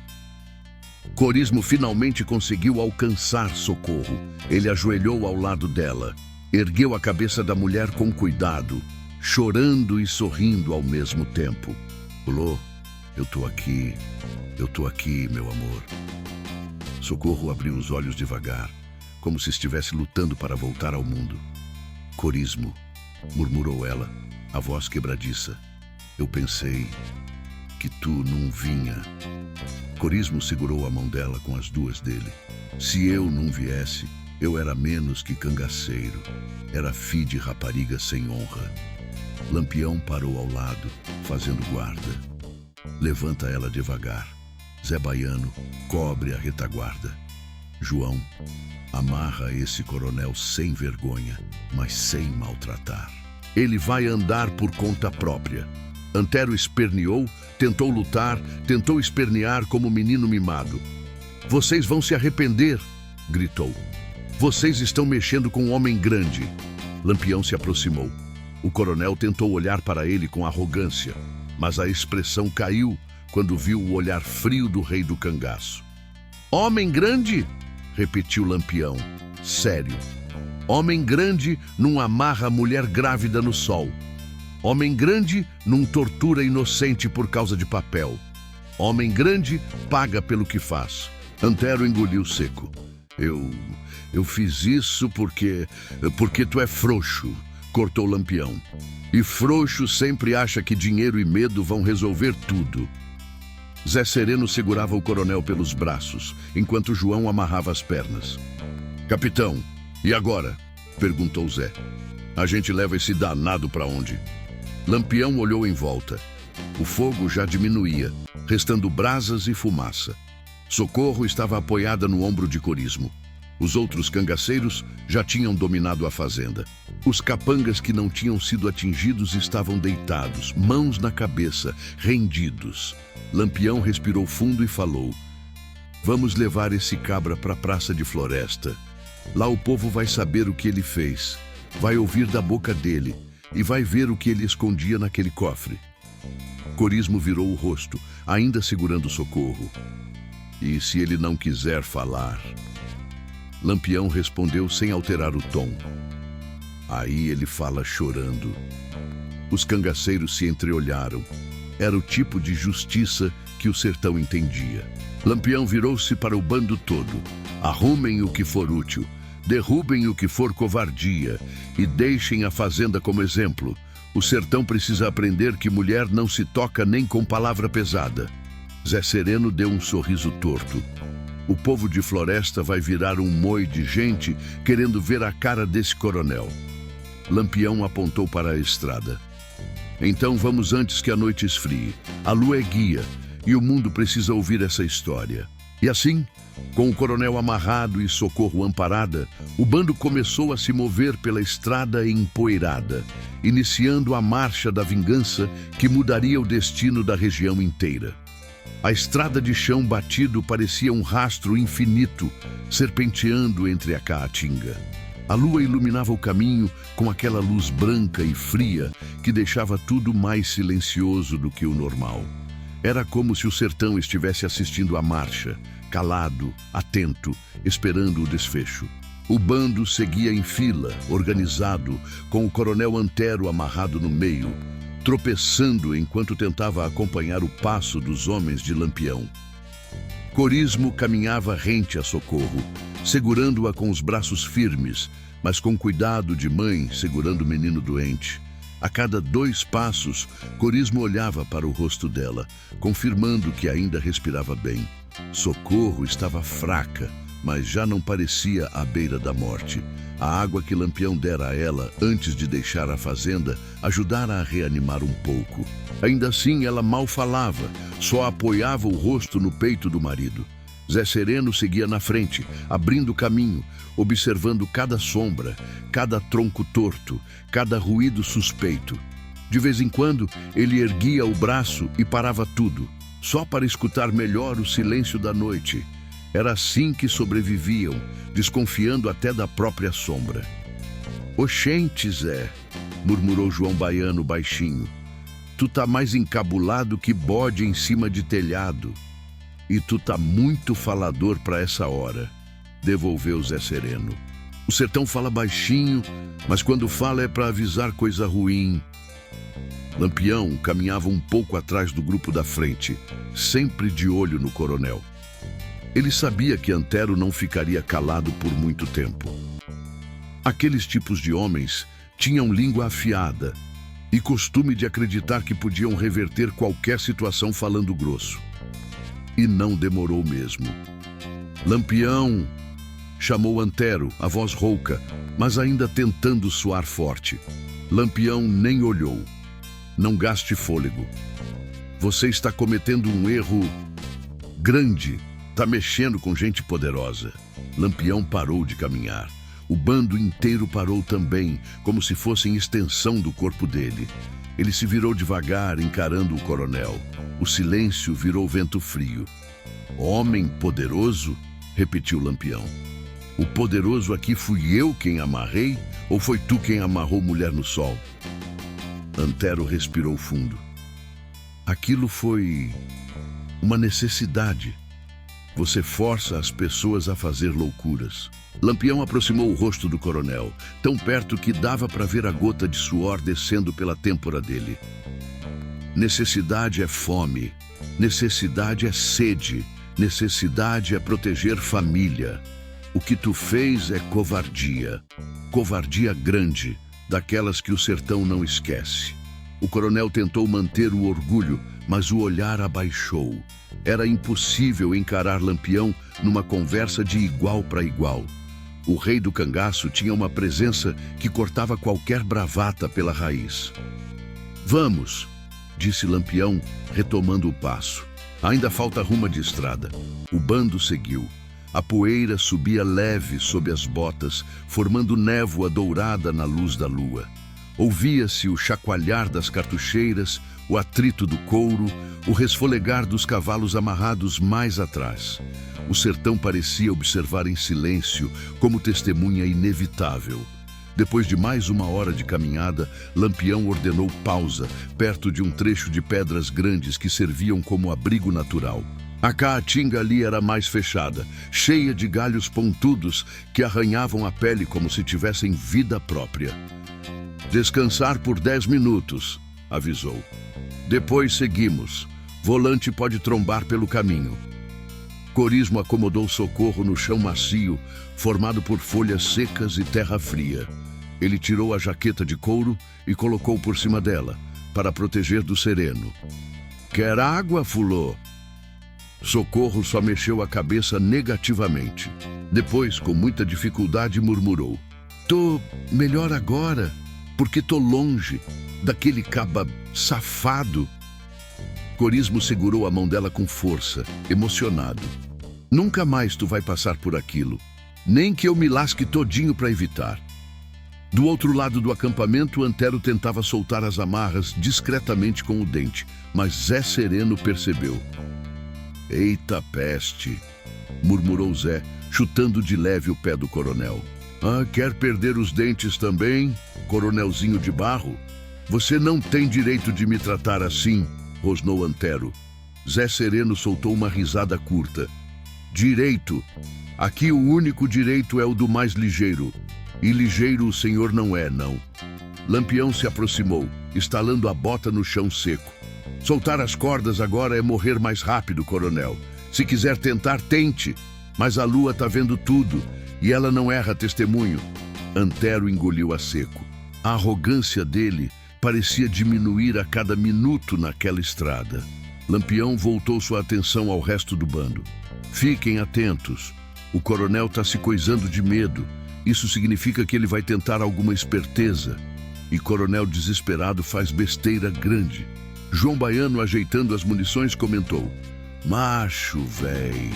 Corismo finalmente conseguiu alcançar Socorro. Ele ajoelhou ao lado dela. Ergueu a cabeça da mulher com cuidado, chorando e sorrindo ao mesmo tempo. "Lô, eu tô aqui, meu amor." Socorro abriu os olhos devagar, como se estivesse lutando para voltar ao mundo. "Corismo", murmurou ela, a voz quebradiça. "Eu pensei que tu não vinha." Corismo segurou a mão dela com as 2 dele. "Se eu não viesse, Eu era menos que cangaceiro, era filho de rapariga sem honra. Lampião parou ao lado, fazendo guarda. Levanta ela devagar. Zé Baiano cobre a retaguarda. João, amarra esse coronel sem vergonha, mas sem maltratar. Ele vai andar por conta própria. Antero esperneou, tentou lutar, tentou espernear como menino mimado. Vocês vão se arrepender, gritou. Vocês estão mexendo com um homem grande. Lampião se aproximou. O coronel tentou olhar para ele com arrogância, mas a expressão caiu quando viu o olhar frio do rei do cangaço. Homem grande? Repetiu Lampião, sério. Homem grande não amarra mulher grávida no sol. Homem grande não tortura inocente por causa de papel. Homem grande paga pelo que faz. Antero engoliu seco. Eu fiz isso porque tu é frouxo, cortou Lampião. E frouxo sempre acha que dinheiro e medo vão resolver tudo. Zé Sereno segurava o coronel pelos braços, enquanto João amarrava as pernas. Capitão, e agora? Perguntou Zé. A gente leva esse danado para onde? Lampião olhou em volta. O fogo já diminuía, restando brasas e fumaça. Socorro estava apoiada no ombro de Corismo. Os outros cangaceiros já tinham dominado a fazenda. Os capangas que não tinham sido atingidos estavam deitados, mãos na cabeça, rendidos. Lampião respirou fundo e falou: Vamos levar esse cabra para a Praça de Floresta. Lá o povo vai saber o que ele fez, vai ouvir da boca dele e vai ver o que ele escondia naquele cofre. Corismo virou o rosto, ainda segurando o Socorro. E se ele não quiser falar? Lampião respondeu sem alterar o tom. Aí ele fala chorando. Os cangaceiros se entreolharam. Era o tipo de justiça que o sertão entendia. Lampião virou-se para o bando todo. Arrumem o que for útil, derrubem o que for covardia e deixem a fazenda como exemplo. O sertão precisa aprender que mulher não se toca nem com palavra pesada. Zé Sereno deu um sorriso torto. O povo de Floresta vai virar um moi de gente querendo ver a cara desse coronel. Lampião apontou para a estrada. Então vamos antes que a noite esfrie. A lua é guia e o mundo precisa ouvir essa história. E assim, com o coronel amarrado e Socorro amparada, o bando começou a se mover pela estrada empoeirada, iniciando a marcha da vingança que mudaria o destino da região inteira. A estrada de chão batido parecia um rastro infinito, serpenteando entre a caatinga. A lua iluminava o caminho com aquela luz branca e fria que deixava tudo mais silencioso do que o normal. Era como se o sertão estivesse assistindo à marcha, calado, atento, esperando o desfecho. O bando seguia em fila, organizado, com o coronel Antero amarrado no meio, tropeçando enquanto tentava acompanhar o passo dos homens de Lampião. Corismo caminhava rente a Socorro, segurando-a com os braços firmes, mas com cuidado de mãe segurando o menino doente. A cada 2 passos, Corismo olhava para o rosto dela, confirmando que ainda respirava bem. Socorro estava fraca, mas já não parecia à beira da morte. A água que Lampião dera a ela antes de deixar a fazenda ajudara a reanimar um pouco. Ainda assim, ela mal falava, só apoiava o rosto no peito do marido. Zé Sereno seguia na frente, abrindo caminho, observando cada sombra, cada tronco torto, cada ruído suspeito. De vez em quando, ele erguia o braço e parava tudo, só para escutar melhor o silêncio da noite. Era assim que sobreviviam, desconfiando até da própria sombra. Oxente, Zé, murmurou João Baiano baixinho. Tu tá mais encabulado que bode em cima de telhado. E tu tá muito falador para essa hora, devolveu Zé Sereno. O sertão fala baixinho, mas quando fala é para avisar coisa ruim. Lampião caminhava um pouco atrás do grupo da frente, sempre de olho no coronel. Ele sabia que Antero não ficaria calado por muito tempo. Aqueles tipos de homens tinham língua afiada e costume de acreditar que podiam reverter qualquer situação falando grosso. E não demorou mesmo. Lampião, chamou Antero, a voz rouca, mas ainda tentando soar forte. Lampião nem olhou. Não gaste fôlego. Você está cometendo um erro grande. Está mexendo com gente poderosa. Lampião parou de caminhar. O bando inteiro parou também, como se fossem extensão do corpo dele. Ele se virou devagar, encarando o coronel. O silêncio virou vento frio. Homem poderoso? Repetiu Lampião. O poderoso aqui fui eu quem amarrei ou foi tu quem amarrou mulher no sol? Antero respirou fundo. Aquilo foi uma necessidade. Você força as pessoas a fazer loucuras. Lampião aproximou o rosto do coronel, tão perto que dava para ver a gota de suor descendo pela têmpora dele. Necessidade é fome, necessidade é sede, necessidade é proteger família. O que tu fez é covardia. Covardia grande, daquelas que o sertão não esquece. O coronel tentou manter o orgulho, mas o olhar abaixou. Era impossível encarar Lampião numa conversa de igual para igual. O rei do cangaço tinha uma presença que cortava qualquer bravata pela raiz. Vamos, disse Lampião, retomando o passo. Ainda falta ruma de estrada. O bando seguiu. A poeira subia leve sob as botas, formando névoa dourada na luz da lua. Ouvia-se o chacoalhar das cartucheiras, o atrito do couro, o resfolegar dos cavalos amarrados mais atrás. O sertão parecia observar em silêncio, como testemunha inevitável. Depois de mais uma hora de caminhada, Lampião ordenou pausa, perto de um trecho de pedras grandes que serviam como abrigo natural. A caatinga ali era mais fechada, cheia de galhos pontudos que arranhavam a pele como se tivessem vida própria. Descansar por 10 minutos, avisou. Depois seguimos. Volante pode trombar pelo caminho. Corismo acomodou Socorro no chão macio, formado por folhas secas e terra fria. Ele tirou a jaqueta de couro e colocou por cima dela, para proteger do sereno. Quer água, fulô? Socorro só mexeu a cabeça negativamente. Depois, com muita dificuldade, murmurou. Tô melhor agora, porque tô longe daquele caba safado. Corismo segurou a mão dela com força, emocionado. Nunca mais tu vai passar por aquilo, nem que eu me lasque todinho para evitar. Do outro lado do acampamento, Antero tentava soltar as amarras discretamente com o dente, mas Zé Sereno percebeu. Eita peste, murmurou Zé, chutando de leve o pé do coronel. Ah, quer perder os dentes também, coronelzinho de barro? Você não tem direito de me tratar assim, rosnou Antero. Zé Sereno soltou uma risada curta. Direito. Aqui o único direito é o do mais ligeiro. E ligeiro o senhor não é, não. Lampião se aproximou, estalando a bota no chão seco. Soltar as cordas agora é morrer mais rápido, coronel. Se quiser tentar, tente. Mas a lua tá vendo tudo, e ela não erra testemunho. Antero engoliu a seco. A arrogância dele parecia diminuir a cada minuto naquela estrada. Lampião voltou sua atenção ao resto do bando. Fiquem atentos. O coronel está se coisando de medo. Isso significa que ele vai tentar alguma esperteza. E coronel desesperado faz besteira grande. João Baiano, ajeitando as munições, comentou. Macho, véi.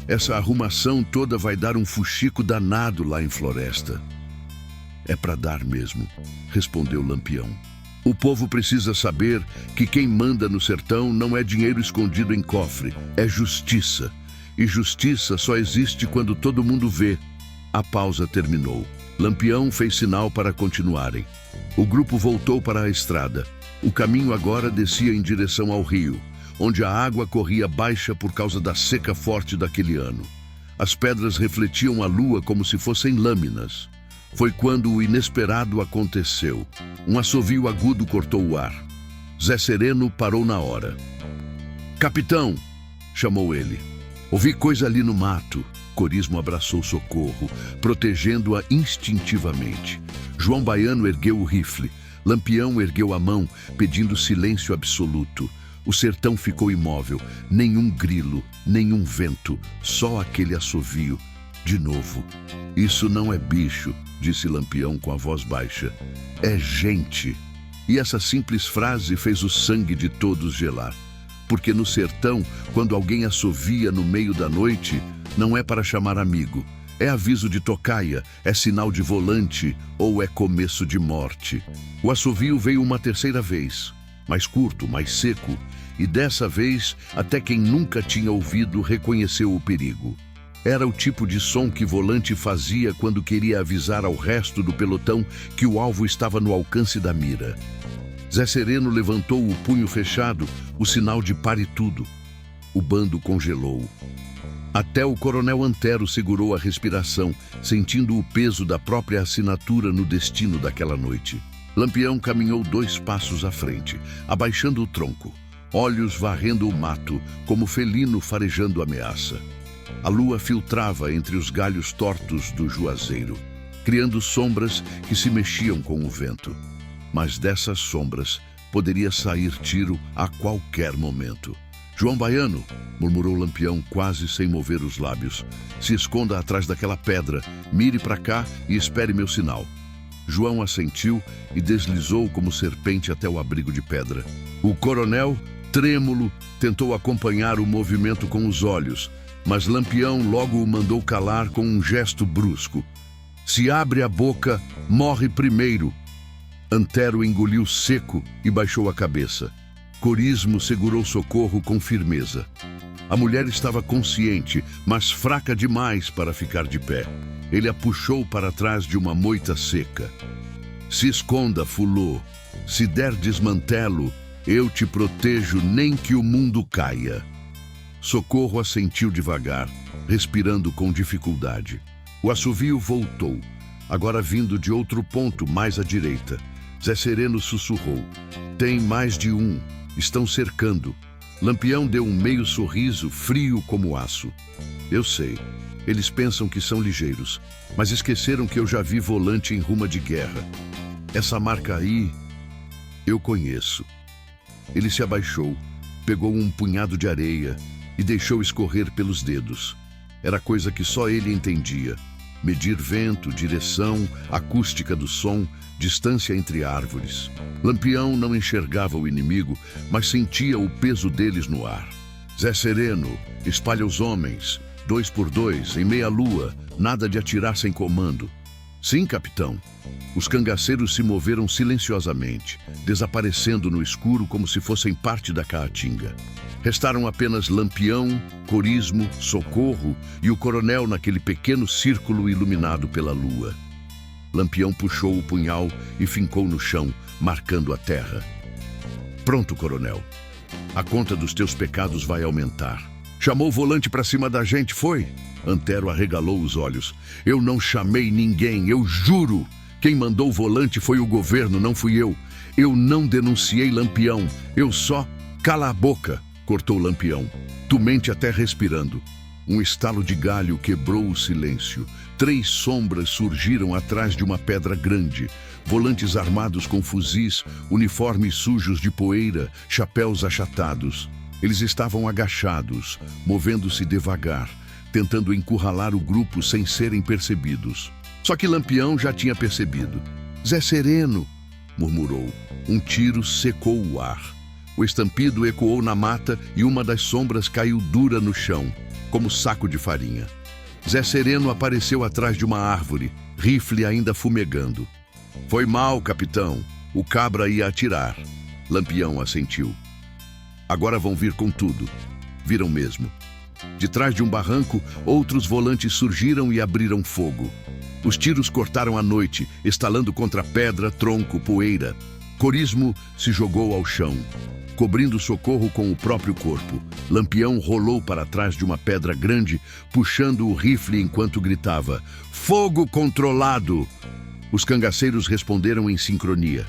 Essa arrumação toda vai dar um fuxico danado lá em Floresta. É para dar mesmo, respondeu Lampião. O povo precisa saber que quem manda no sertão não é dinheiro escondido em cofre, é justiça. E justiça só existe quando todo mundo vê. A pausa terminou. Lampião fez sinal para continuarem. O grupo voltou para a estrada. O caminho agora descia em direção ao rio, onde a água corria baixa por causa da seca forte daquele ano. As pedras refletiam a lua como se fossem lâminas. Foi quando o inesperado aconteceu. Um assovio agudo cortou o ar. Zé Sereno parou na hora. Capitão, chamou ele. Ouvi coisa ali no mato. Corismo abraçou Socorro, protegendo-a instintivamente. João Baiano ergueu o rifle. Lampião ergueu a mão, pedindo silêncio absoluto. O sertão ficou imóvel. Nenhum grilo, nenhum vento, só aquele assovio. De novo. Isso não é bicho, disse Lampião com a voz baixa. É gente. E essa simples frase fez o sangue de todos gelar. Porque no sertão, quando alguém assovia no meio da noite, não é para chamar amigo. É aviso de tocaia, é sinal de volante ou é começo de morte. O assovio veio uma terceira vez, mais curto, mais seco, e dessa vez até quem nunca tinha ouvido reconheceu o perigo. Era o tipo de som que volante fazia quando queria avisar ao resto do pelotão que o alvo estava no alcance da mira. Zé Sereno levantou o punho fechado, o sinal de pare tudo. O bando congelou. Até o coronel Antero segurou a respiração, sentindo o peso da própria assinatura no destino daquela noite. Lampião caminhou 2 passos à frente, abaixando o tronco, olhos varrendo o mato, como felino farejando ameaça. A lua filtrava entre os galhos tortos do juazeiro, criando sombras que se mexiam com o vento. Mas dessas sombras poderia sair tiro a qualquer momento. João Baiano, murmurou Lampião quase sem mover os lábios. Se esconda atrás daquela pedra, mire para cá e espere meu sinal. João assentiu e deslizou como serpente até o abrigo de pedra. O coronel, trêmulo, tentou acompanhar o movimento com os olhos, mas Lampião logo o mandou calar com um gesto brusco. Se abre a boca, morre primeiro. Antero engoliu seco e baixou a cabeça. Corismo segurou Socorro com firmeza. A mulher estava consciente, mas fraca demais para ficar de pé. Ele a puxou para trás de uma moita seca. Se esconda, fulô. Se der desmantelo, eu te protejo nem que o mundo caia. Socorro assentiu devagar, respirando com dificuldade. O assovio voltou, agora vindo de outro ponto mais à direita. Zé Sereno sussurrou. Tem mais de um. Estão cercando. Lampião deu um meio sorriso, frio como aço. Eu sei. Eles pensam que são ligeiros, mas esqueceram que eu já vi volante em ruma de guerra. Essa marca aí, eu conheço. Ele se abaixou, pegou um punhado de areia e deixou escorrer pelos dedos. Era coisa que só ele entendia. Medir vento, direção, acústica do som, distância entre árvores. Lampião não enxergava o inimigo, mas sentia o peso deles no ar. Zé Sereno, espalha os homens, 2 por 2, em meia lua, nada de atirar sem comando. Sim, capitão. Os cangaceiros se moveram silenciosamente, desaparecendo no escuro como se fossem parte da caatinga. Restaram apenas Lampião, Corismo, Socorro e o coronel naquele pequeno círculo iluminado pela lua. Lampião puxou o punhal e fincou no chão, marcando a terra. Pronto, coronel. A conta dos teus pecados vai aumentar. Chamou o volante para cima da gente, foi? Antero arregalou os olhos. Eu não chamei ninguém, eu juro. Quem mandou o volante foi o governo, não fui eu. Eu não denunciei Lampião. Eu só... Cala a boca, cortou Lampião. Tu mente até respirando. Um estalo de galho quebrou o silêncio. 3 sombras surgiram atrás de uma pedra grande. Volantes armados com fuzis, uniformes sujos de poeira, chapéus achatados. Eles estavam agachados, movendo-se devagar, tentando encurralar o grupo sem serem percebidos. Só que Lampião já tinha percebido. Zé Sereno, murmurou. Um tiro secou o ar. O estampido ecoou na mata e uma das sombras caiu dura no chão, como saco de farinha. Zé Sereno apareceu atrás de uma árvore, rifle ainda fumegando. Foi mal, capitão. O cabra ia atirar. Lampião assentiu. Agora vão vir com tudo. Viram mesmo. De trás de um barranco, outros volantes surgiram e abriram fogo. Os tiros cortaram a noite, estalando contra pedra, tronco, poeira. Corismo se jogou ao chão, cobrindo Socorro com o próprio corpo. Lampião rolou para trás de uma pedra grande, puxando o rifle enquanto gritava: "Fogo controlado!" Os cangaceiros responderam em sincronia.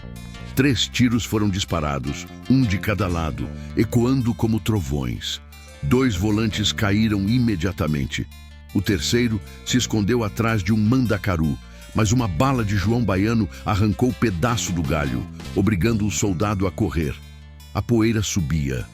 3 tiros foram disparados, um de cada lado, ecoando como trovões. 2 volantes caíram imediatamente. O terceiro se escondeu atrás de um mandacaru, mas uma bala de João Baiano arrancou pedaço do galho, obrigando o soldado a correr. A poeira subia.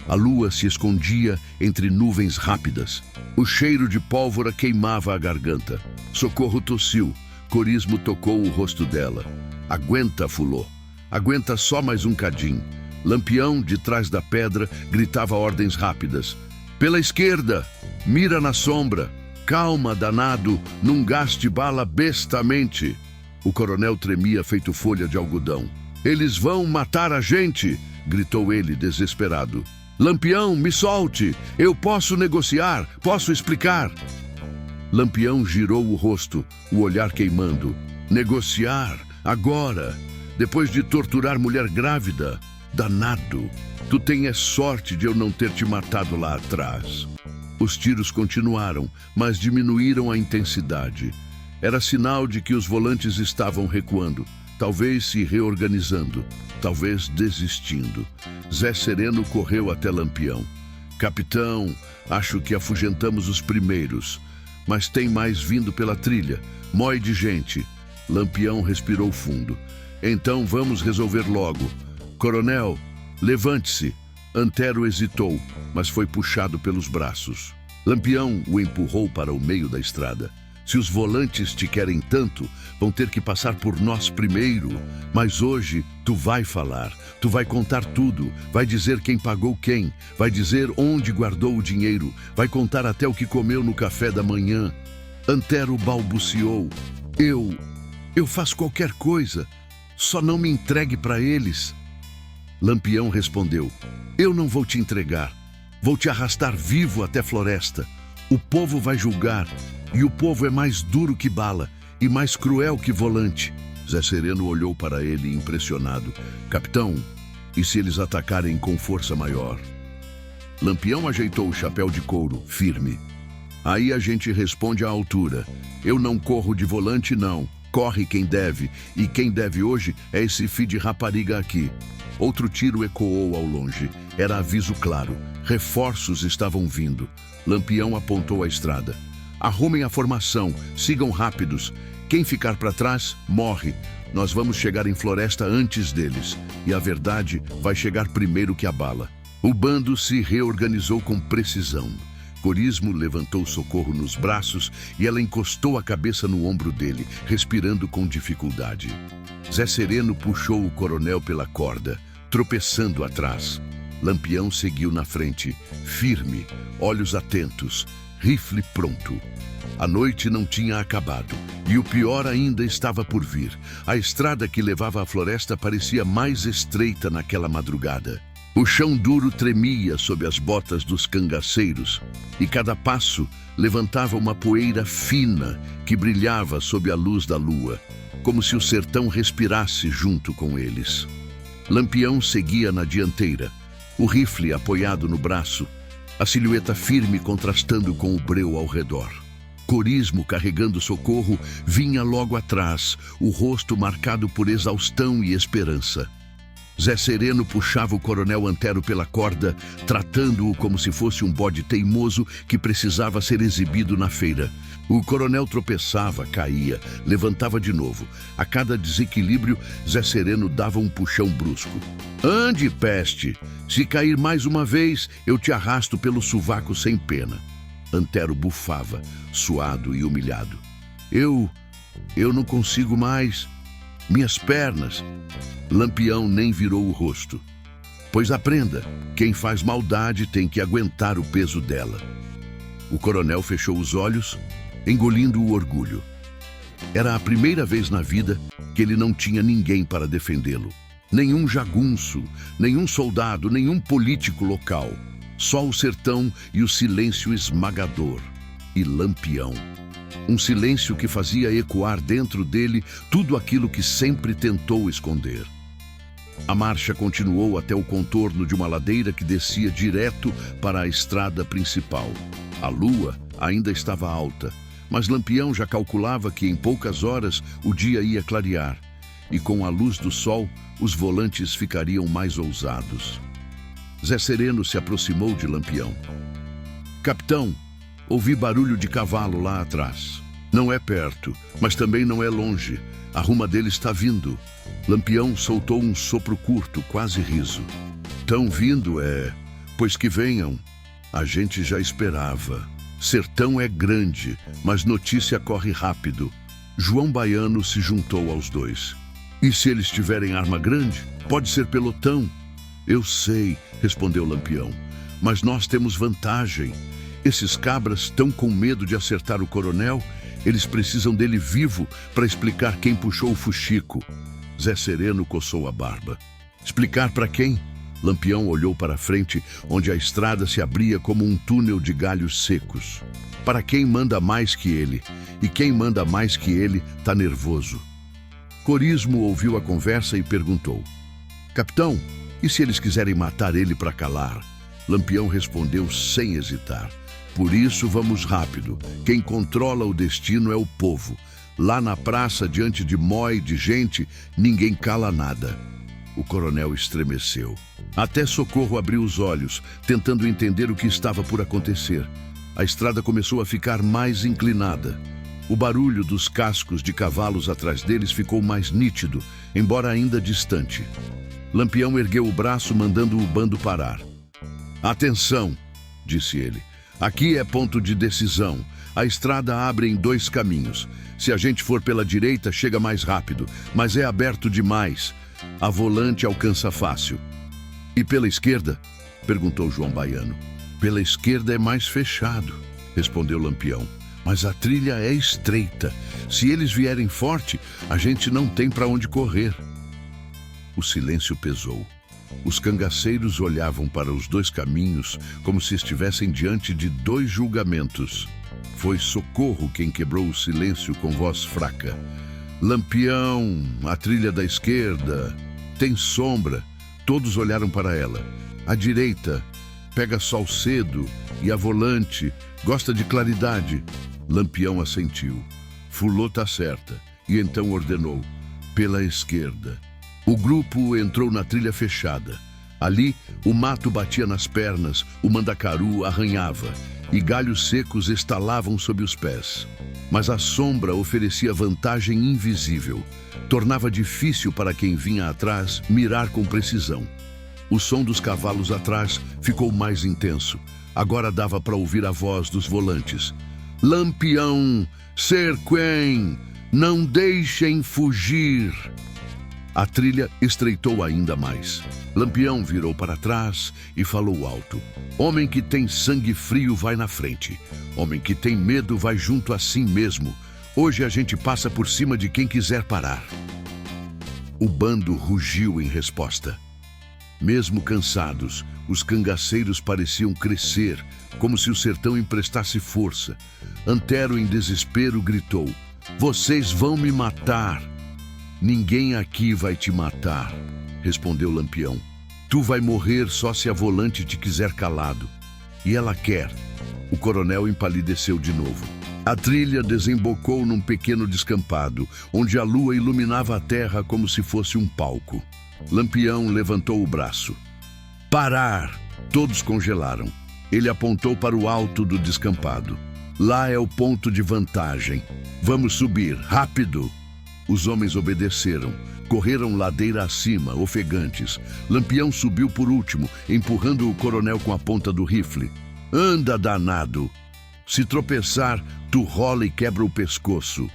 A lua se escondia entre nuvens rápidas. O cheiro de pólvora queimava a garganta. Socorro tossiu. Corismo tocou o rosto dela. Aguenta, fulô. Aguenta só mais um cadinho. Lampião, de trás da pedra, gritava ordens rápidas. Pela esquerda! Mira na sombra! Calma, danado! Não gaste bala bestamente! O coronel tremia feito folha de algodão. Eles vão matar a gente! Gritou ele, desesperado. Lampião, me solte! Eu posso negociar! Posso explicar! Lampião girou o rosto, o olhar queimando. Negociar? Agora? Depois de torturar mulher grávida? Danado! Tu tens sorte de eu não ter te matado lá atrás. Os tiros continuaram, mas diminuíram a intensidade. Era sinal de que os volantes estavam recuando, talvez se reorganizando, talvez desistindo. Zé Sereno correu até Lampião. Capitão, acho que afugentamos os primeiros, mas tem mais vindo pela trilha. Mói de gente. Lampião respirou fundo. Então vamos resolver logo. Coronel, levante-se. Antero hesitou, mas foi puxado pelos braços. Lampião o empurrou para o meio da estrada. Se os volantes te querem tanto, vão ter que passar por nós primeiro. Mas hoje tu vai falar, tu vai contar tudo, vai dizer quem pagou quem, vai dizer onde guardou o dinheiro, vai contar até o que comeu no café da manhã. Antero balbuciou. Eu faço qualquer coisa, só não me entregue para eles. Lampião respondeu. Eu não vou te entregar, vou te arrastar vivo até a floresta. O povo vai julgar. E o povo é mais duro que bala e mais cruel que volante. Zé Sereno olhou para ele impressionado. Capitão, e se eles atacarem com força maior? Lampião ajeitou o chapéu de couro, firme. Aí a gente responde à altura. Eu não corro de volante, não. Corre quem deve. E quem deve hoje é esse filho de rapariga aqui. Outro tiro ecoou ao longe. Era aviso claro. Reforços estavam vindo. Lampião apontou a estrada. Arrumem a formação, sigam rápidos. Quem ficar para trás, morre. Nós vamos chegar em floresta antes deles. E a verdade vai chegar primeiro que a bala. O bando se reorganizou com precisão. Corismo levantou Socorro nos braços e ela encostou a cabeça no ombro dele, respirando com dificuldade. Zé Sereno puxou o coronel pela corda, tropeçando atrás. Lampião seguiu na frente, firme, olhos atentos, rifle pronto. A noite não tinha acabado e o pior ainda estava por vir. A estrada que levava à floresta parecia mais estreita naquela madrugada. O chão duro tremia sob as botas dos cangaceiros e cada passo levantava uma poeira fina que brilhava sob a luz da lua, como se o sertão respirasse junto com eles. Lampião seguia na dianteira, o rifle apoiado no braço, a silhueta firme contrastando com o breu ao redor. Corismo, carregando Socorro, vinha logo atrás, o rosto marcado por exaustão e esperança. Zé Sereno puxava o coronel Antero pela corda, tratando-o como se fosse um bode teimoso que precisava ser exibido na feira. O coronel tropeçava, caía, levantava de novo. A cada desequilíbrio, Zé Sereno dava um puxão brusco. Ande, peste! Se cair mais uma vez, eu te arrasto pelo sovaco sem pena. Antero bufava, suado e humilhado. Eu não consigo mais. Minhas pernas. Lampião nem virou o rosto. Pois aprenda, quem faz maldade tem que aguentar o peso dela. O coronel fechou os olhos, engolindo o orgulho. Era a primeira vez na vida que ele não tinha ninguém para defendê-lo. Nenhum jagunço, nenhum soldado, nenhum político local. Só o sertão e o silêncio esmagador. E Lampião. Um silêncio que fazia ecoar dentro dele tudo aquilo que sempre tentou esconder. A marcha continuou até o contorno de uma ladeira que descia direto para a estrada principal. A lua ainda estava alta, mas Lampião já calculava que em poucas horas o dia ia clarear, e com a luz do sol os volantes ficariam mais ousados. Zé Sereno se aproximou de Lampião. Capitão, ouvi barulho de cavalo lá atrás. Não é perto, mas também não é longe. A ruma dele está vindo. Lampião soltou um sopro curto, quase riso. Tão vindo é... Pois que venham. A gente já esperava. Sertão é grande, mas notícia corre rápido. João Baiano se juntou aos dois. E se eles tiverem arma grande? Pode ser pelotão. Eu sei, respondeu Lampião, mas nós temos vantagem. Esses cabras estão com medo de acertar o coronel. Eles precisam dele vivo para explicar quem puxou o fuxico. Zé Sereno coçou a barba. Explicar para quem? Lampião olhou para a frente, onde a estrada se abria como um túnel de galhos secos. Para quem manda mais que ele, e quem manda mais que ele está nervoso. Corismo ouviu a conversa e perguntou: Capitão, e se eles quiserem matar ele para calar? Lampião respondeu sem hesitar: Por isso vamos rápido. Quem controla o destino é o povo. Lá na praça, diante de mói de gente, ninguém cala nada. O coronel estremeceu. Até Socorro abriu os olhos, tentando entender o que estava por acontecer. A estrada começou a ficar mais inclinada. O barulho dos cascos de cavalos atrás deles ficou mais nítido, embora ainda distante. Lampião ergueu o braço, mandando o bando parar. Atenção, disse ele. Aqui é ponto de decisão. A estrada abre em 2 caminhos. Se a gente for pela direita, chega mais rápido, mas é aberto demais. A volante alcança fácil. E pela esquerda? Perguntou João Baiano. Pela esquerda é mais fechado, respondeu Lampião. Mas a trilha é estreita. Se eles vierem forte, a gente não tem para onde correr. O silêncio pesou. Os cangaceiros olhavam para os 2 caminhos como se estivessem diante de 2 julgamentos. Foi Socorro quem quebrou o silêncio com voz fraca. Lampião, a trilha da esquerda, tem sombra. Todos olharam para ela. À direita, pega sol cedo, e a volante gosta de claridade. Lampião assentiu. Fulô tá certa, e então ordenou: pela esquerda. O grupo entrou na trilha fechada. Ali, o mato batia nas pernas, o mandacaru arranhava, e galhos secos estalavam sob os pés. Mas a sombra oferecia vantagem invisível. Tornava difícil para quem vinha atrás mirar com precisão. O som dos cavalos atrás ficou mais intenso. Agora dava para ouvir a voz dos volantes. Lampião, cerquem, não deixem fugir. A trilha estreitou ainda mais. Lampião virou para trás e falou alto: Homem que tem sangue frio vai na frente. Homem que tem medo vai junto a si mesmo. Hoje a gente passa por cima de quem quiser parar. O bando rugiu em resposta. Mesmo cansados, os cangaceiros pareciam crescer, como se o sertão emprestasse força. Antero, em desespero, gritou: Vocês vão me matar! Ninguém aqui vai te matar, respondeu Lampião. Tu vai morrer só se a volante te quiser calado. E ela quer. O coronel empalideceu de novo. A trilha desembocou num pequeno descampado, onde a lua iluminava a terra como se fosse um palco. Lampião levantou o braço. Parar! Todos congelaram. Ele apontou para o alto do descampado. Lá é o ponto de vantagem. Vamos subir, rápido! Os homens obedeceram. Correram ladeira acima, ofegantes. Lampião subiu por último, empurrando o coronel com a ponta do rifle. Anda, danado! Se tropeçar, tu rola e quebra o pescoço.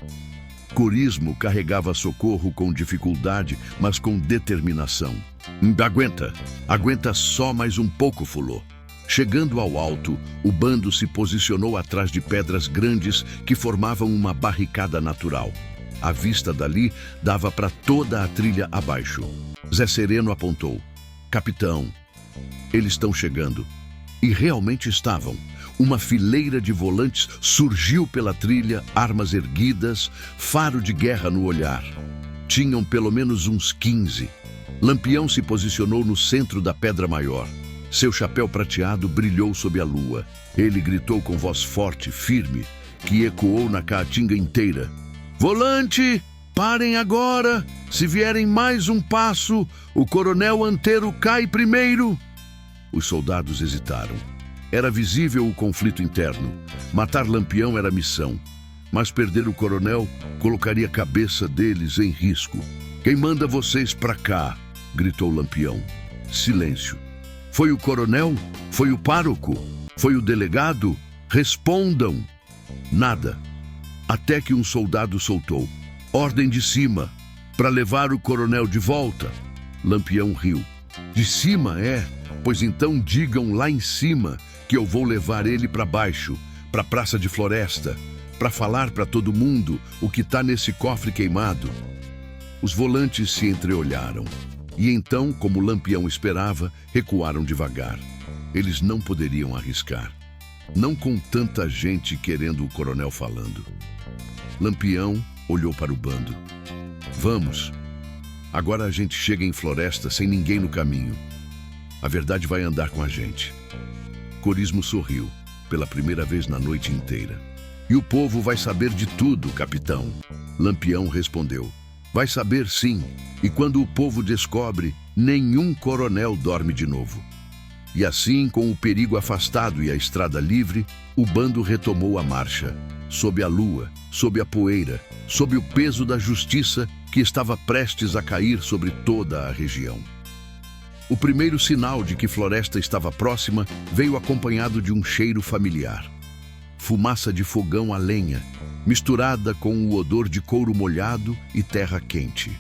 Corismo carregava Socorro com dificuldade, mas com determinação. Aguenta só mais um pouco, Fulô. Chegando ao alto, o bando se posicionou atrás de pedras grandes que formavam uma barricada natural. A vista dali dava para toda a trilha abaixo. Zé Sereno apontou. Capitão, eles estão chegando. E realmente estavam. Uma fileira de volantes surgiu pela trilha, armas erguidas, faro de guerra no olhar. Tinham pelo menos uns 15. Lampião se posicionou no centro da pedra maior. Seu chapéu prateado brilhou sob a lua. Ele gritou com voz forte, firme, que ecoou na caatinga inteira. Volante, parem agora! Se vierem mais um passo, o coronel Antero cai primeiro! Os soldados hesitaram. Era visível o conflito interno. Matar Lampião era missão, mas perder o coronel colocaria a cabeça deles em risco. Quem manda vocês pra cá? Gritou Lampião. Silêncio. Foi o coronel? Foi o pároco? Foi o delegado? Respondam! Nada. Até que um soldado soltou: ordem de cima, para levar o coronel de volta. Lampião riu. De cima, é? Pois então digam lá em cima que eu vou levar ele para baixo, para a Praça de Floresta, para falar para todo mundo o que está nesse cofre queimado. Os volantes se entreolharam. E então, como o Lampião esperava, recuaram devagar. Eles não poderiam arriscar. Não com tanta gente querendo o coronel falando. Lampião olhou para o bando. Vamos. Agora a gente chega em Floresta sem ninguém no caminho. A verdade vai andar com a gente. Corismo sorriu, pela primeira vez na noite inteira. E o povo vai saber de tudo, capitão. Lampião respondeu. Vai saber sim, e quando o povo descobre, nenhum coronel dorme de novo. E assim, com o perigo afastado e a estrada livre, o bando retomou a marcha, sob a lua, sob a poeira, sob o peso da justiça que estava prestes a cair sobre toda a região. O primeiro sinal de que Floresta estava próxima veio acompanhado de um cheiro familiar. Fumaça de fogão a lenha, misturada com o odor de couro molhado e terra quente.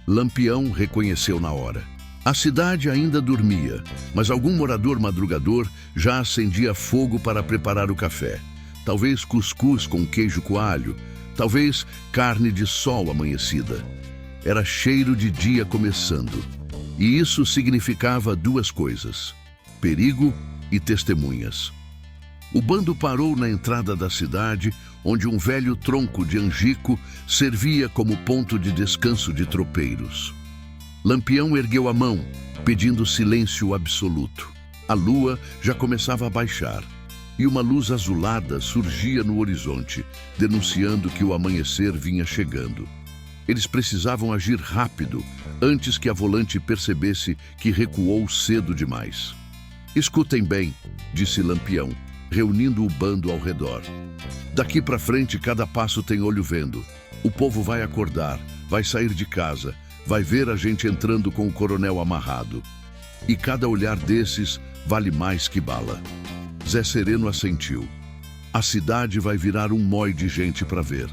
Lampião reconheceu na hora. A cidade ainda dormia, mas algum morador madrugador já acendia fogo para preparar o café. Talvez cuscuz com queijo coalho, talvez carne de sol amanhecida. Era cheiro de dia começando. E isso significava duas coisas: perigo e testemunhas. O bando parou na entrada da cidade, onde um velho tronco de angico servia como ponto de descanso de tropeiros. Lampião ergueu a mão, pedindo silêncio absoluto. A lua já começava a baixar, e uma luz azulada surgia no horizonte, denunciando que o amanhecer vinha chegando. Eles precisavam agir rápido, antes que a volante percebesse que recuou cedo demais. Escutem bem, disse Lampião, reunindo o bando ao redor. Daqui para frente, cada passo tem olho vendo. O povo vai acordar, vai sair de casa, vai ver a gente entrando com o coronel amarrado. E cada olhar desses vale mais que bala. Zé Sereno assentiu. A cidade vai virar um mói de gente para ver.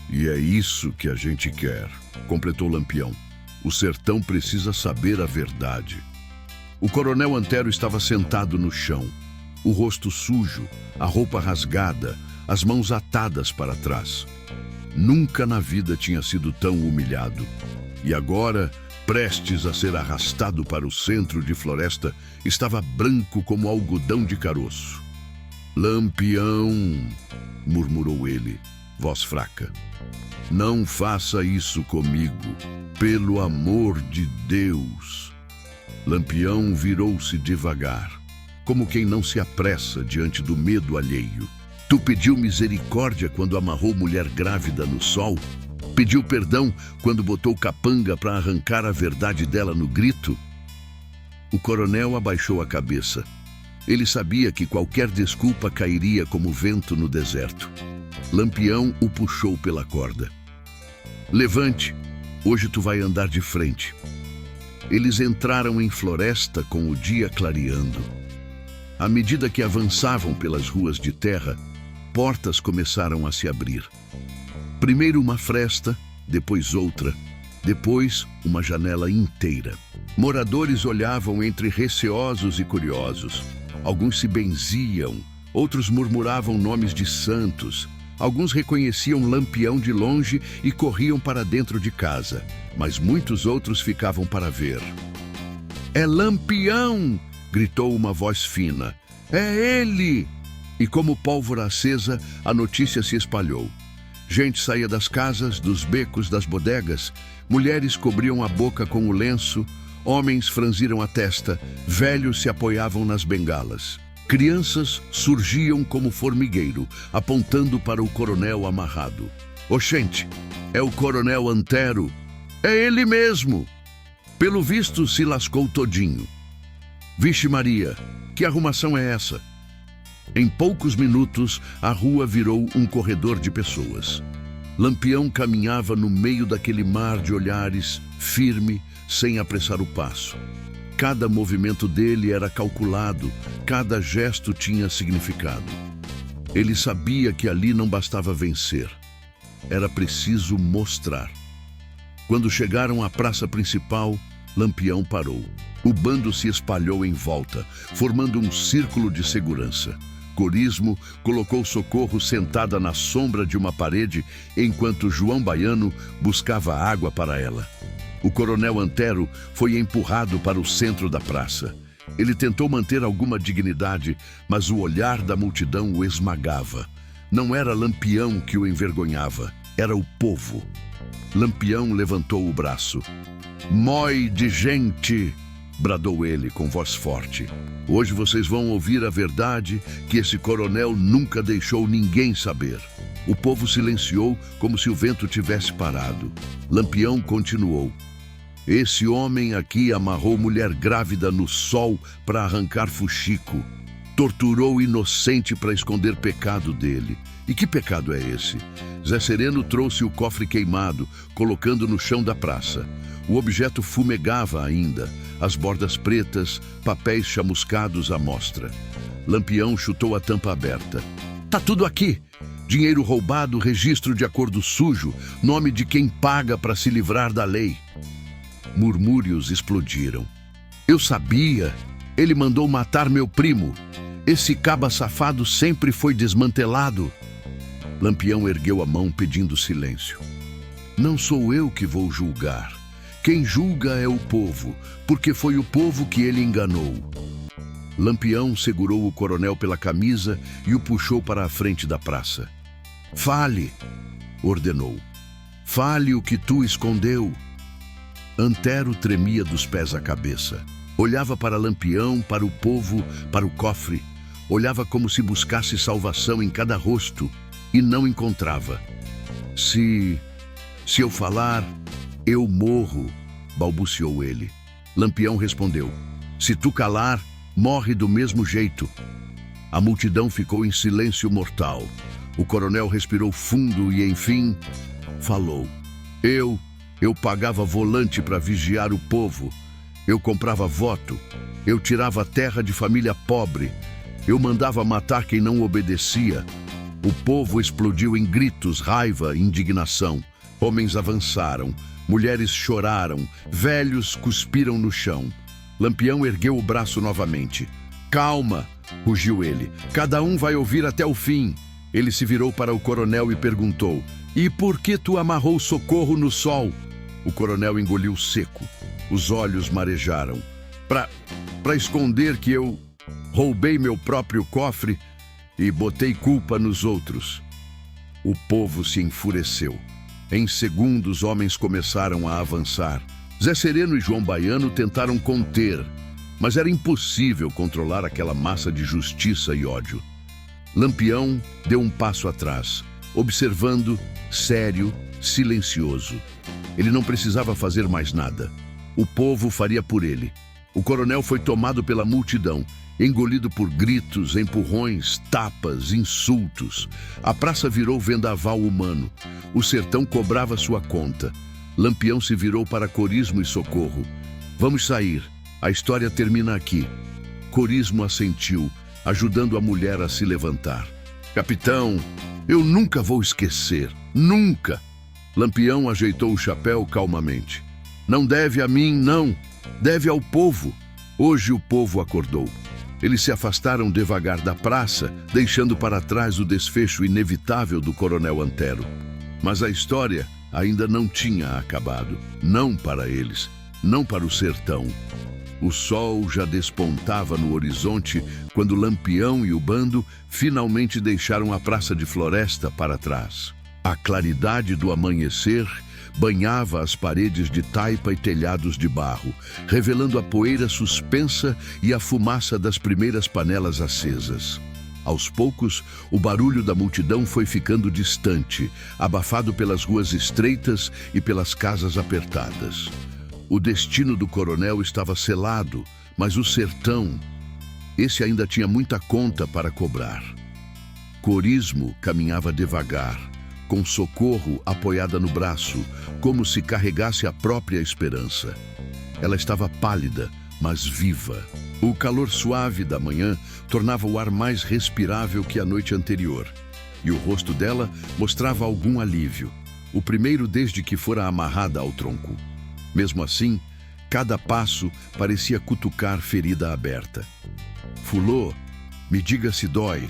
E é isso que a gente quer, completou Lampião. O sertão precisa saber a verdade. O coronel Antero estava sentado no chão. O rosto sujo, a roupa rasgada, as mãos atadas para trás. Nunca na vida tinha sido tão humilhado. E agora, prestes a ser arrastado para o centro de Floresta, estava branco como algodão de caroço. Lampião, murmurou ele, voz fraca. Não faça isso comigo, pelo amor de Deus. Lampião virou-se devagar, como quem não se apressa diante do medo alheio. Tu pediu misericórdia quando amarrou mulher grávida no sol? Pediu perdão quando botou capanga para arrancar a verdade dela no grito? O coronel abaixou a cabeça. Ele sabia que qualquer desculpa cairia como vento no deserto. Lampião o puxou pela corda. Levante, hoje tu vai andar de frente. Eles entraram em Floresta com o dia clareando. À medida que avançavam pelas ruas de terra, portas começaram a se abrir. Primeiro uma fresta, depois outra, depois uma janela inteira. Moradores olhavam entre receosos e curiosos. Alguns se benziam, outros murmuravam nomes de santos. Alguns reconheciam Lampião de longe e corriam para dentro de casa, mas muitos outros ficavam para ver. É Lampião! Gritou uma voz fina. É ele! E como pólvora acesa, a notícia se espalhou. Gente saía das casas, dos becos, das bodegas. Mulheres cobriam a boca com o lenço, homens franziram a testa, velhos se apoiavam nas bengalas. Crianças surgiam como formigueiro, apontando para o coronel amarrado. Oxente, é o coronel Antero. É ele mesmo! Pelo visto, se lascou todinho. Vixe Maria, que arrumação é essa? Em poucos minutos, a rua virou um corredor de pessoas. Lampião caminhava no meio daquele mar de olhares, firme, sem apressar o passo. Cada movimento dele era calculado, cada gesto tinha significado. Ele sabia que ali não bastava vencer, era preciso mostrar. Quando chegaram à praça principal, Lampião parou. O bando se espalhou em volta, formando um círculo de segurança. Corismo colocou Socorro sentada na sombra de uma parede, enquanto João Baiano buscava água para ela. O coronel Antero foi empurrado para o centro da praça. Ele tentou manter alguma dignidade, mas o olhar da multidão o esmagava. Não era Lampião que o envergonhava, era o povo. Lampião levantou o braço. "Mói de gente!" bradou ele com voz forte. "Hoje vocês vão ouvir a verdade que esse coronel nunca deixou ninguém saber." O povo silenciou como se o vento tivesse parado. Lampião continuou. "Esse homem aqui amarrou mulher grávida no sol para arrancar fuxico. Torturou inocente para esconder pecado dele. E que pecado é esse? Zé Sereno trouxe o cofre queimado, colocando no chão da praça. O objeto fumegava ainda, as bordas pretas, papéis chamuscados à mostra. Lampião chutou a tampa aberta. "Tá tudo aqui! Dinheiro roubado, registro de acordo sujo, nome de quem paga para se livrar da lei." Murmúrios explodiram. "Eu sabia! Ele mandou matar meu primo! Esse caba safado sempre foi desmantelado!" Lampião ergueu a mão pedindo silêncio. "Não sou eu que vou julgar. Quem julga é o povo, porque foi o povo que ele enganou." Lampião segurou o coronel pela camisa e o puxou para a frente da praça. "Fale!" ordenou. "Fale o que tu escondeu." Antero tremia dos pés à cabeça. Olhava para Lampião, para o povo, para o cofre. Olhava como se buscasse salvação em cada rosto e não encontrava. Se eu falar, eu morro", balbuciou ele. Lampião respondeu. "Se tu calar, morre do mesmo jeito." A multidão ficou em silêncio mortal. O coronel respirou fundo e, enfim, falou. Eu pagava volante para vigiar o povo. Eu comprava voto. Eu tirava terra de família pobre. Eu mandava matar quem não obedecia. O povo explodiu em gritos, raiva, indignação. Homens avançaram, mulheres choraram, velhos cuspiram no chão. Lampião ergueu o braço novamente. "Calma!" rugiu ele. "Cada um vai ouvir até o fim." Ele se virou para o coronel e perguntou. "E por que tu amarrou Socorro no sol?" O coronel engoliu seco. Os olhos marejaram. Pra esconder que eu roubei meu próprio cofre e botei culpa nos outros." O povo se enfureceu. Em segundos, homens começaram a avançar. Zé Sereno e João Baiano tentaram conter, mas era impossível controlar aquela massa de justiça e ódio. Lampião deu um passo atrás, observando, sério, silencioso. Ele não precisava fazer mais nada. O povo faria por ele. O coronel foi tomado pela multidão, engolido por gritos, empurrões, tapas, insultos. A praça virou vendaval humano. O sertão cobrava sua conta. Lampião se virou para Corismo e Socorro. "Vamos sair. A história termina aqui." Corismo assentiu, ajudando a mulher a se levantar. "Capitão, eu nunca vou esquecer. Nunca!" Lampião ajeitou o chapéu calmamente. "Não deve a mim, não. Deve ao povo." Hoje o povo acordou. Eles se afastaram devagar da praça, deixando para trás o desfecho inevitável do coronel Antero. Mas a história ainda não tinha acabado. Não para eles, não para o sertão. O sol já despontava no horizonte quando Lampião e o bando finalmente deixaram a praça de Floresta para trás. A claridade do amanhecer banhava as paredes de taipa e telhados de barro, revelando a poeira suspensa e a fumaça das primeiras panelas acesas. Aos poucos, o barulho da multidão foi ficando distante, abafado pelas ruas estreitas e pelas casas apertadas. O destino do coronel estava selado, mas o sertão, esse ainda tinha muita conta para cobrar. Corismo caminhava devagar, com Socorro apoiada no braço, como se carregasse a própria esperança. Ela estava pálida, mas viva. O calor suave da manhã tornava o ar mais respirável que a noite anterior, e o rosto dela mostrava algum alívio, o primeiro desde que fora amarrada ao tronco. Mesmo assim, cada passo parecia cutucar ferida aberta. "Fulô, me diga se dói",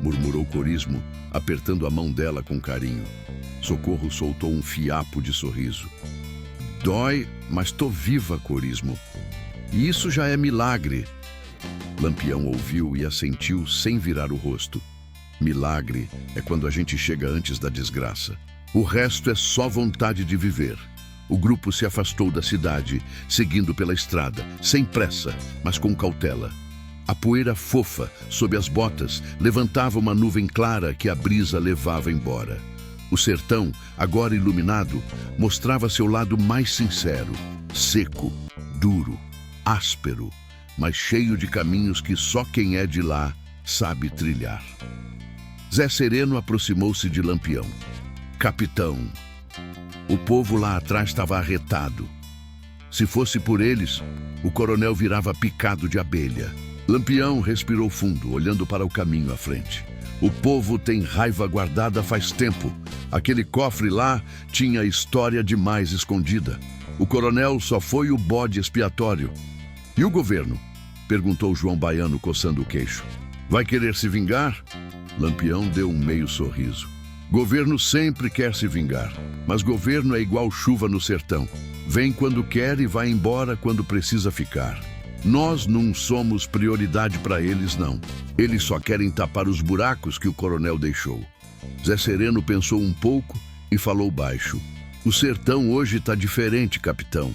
murmurou Corismo, apertando a mão dela com carinho. Socorro soltou um fiapo de sorriso. "Dói, mas tô viva, Corismo. E isso já é milagre." Lampião ouviu e assentiu sem virar o rosto. Milagre é quando a gente chega antes da desgraça. O resto é só vontade de viver. O grupo se afastou da cidade, seguindo pela estrada, sem pressa, mas com cautela. A poeira fofa, sob as botas, levantava uma nuvem clara que a brisa levava embora. O sertão, agora iluminado, mostrava seu lado mais sincero, seco, duro, áspero, mas cheio de caminhos que só quem é de lá sabe trilhar. Zé Sereno aproximou-se de Lampião. "Capitão, o povo lá atrás estava arretado. Se fosse por eles, o coronel virava picado de abelha." Lampião respirou fundo, olhando para o caminho à frente. "O povo tem raiva guardada faz tempo. Aquele cofre lá tinha história demais escondida. O coronel só foi o bode expiatório." "E o governo?" perguntou João Baiano, coçando o queixo. "Vai querer se vingar?" Lampião deu um meio sorriso. "Governo sempre quer se vingar, mas governo é igual chuva no sertão. Vem quando quer e vai embora quando precisa ficar. Nós não somos prioridade para eles, não. Eles só querem tapar os buracos que o coronel deixou." Zé Sereno pensou um pouco e falou baixo. "O sertão hoje está diferente, capitão.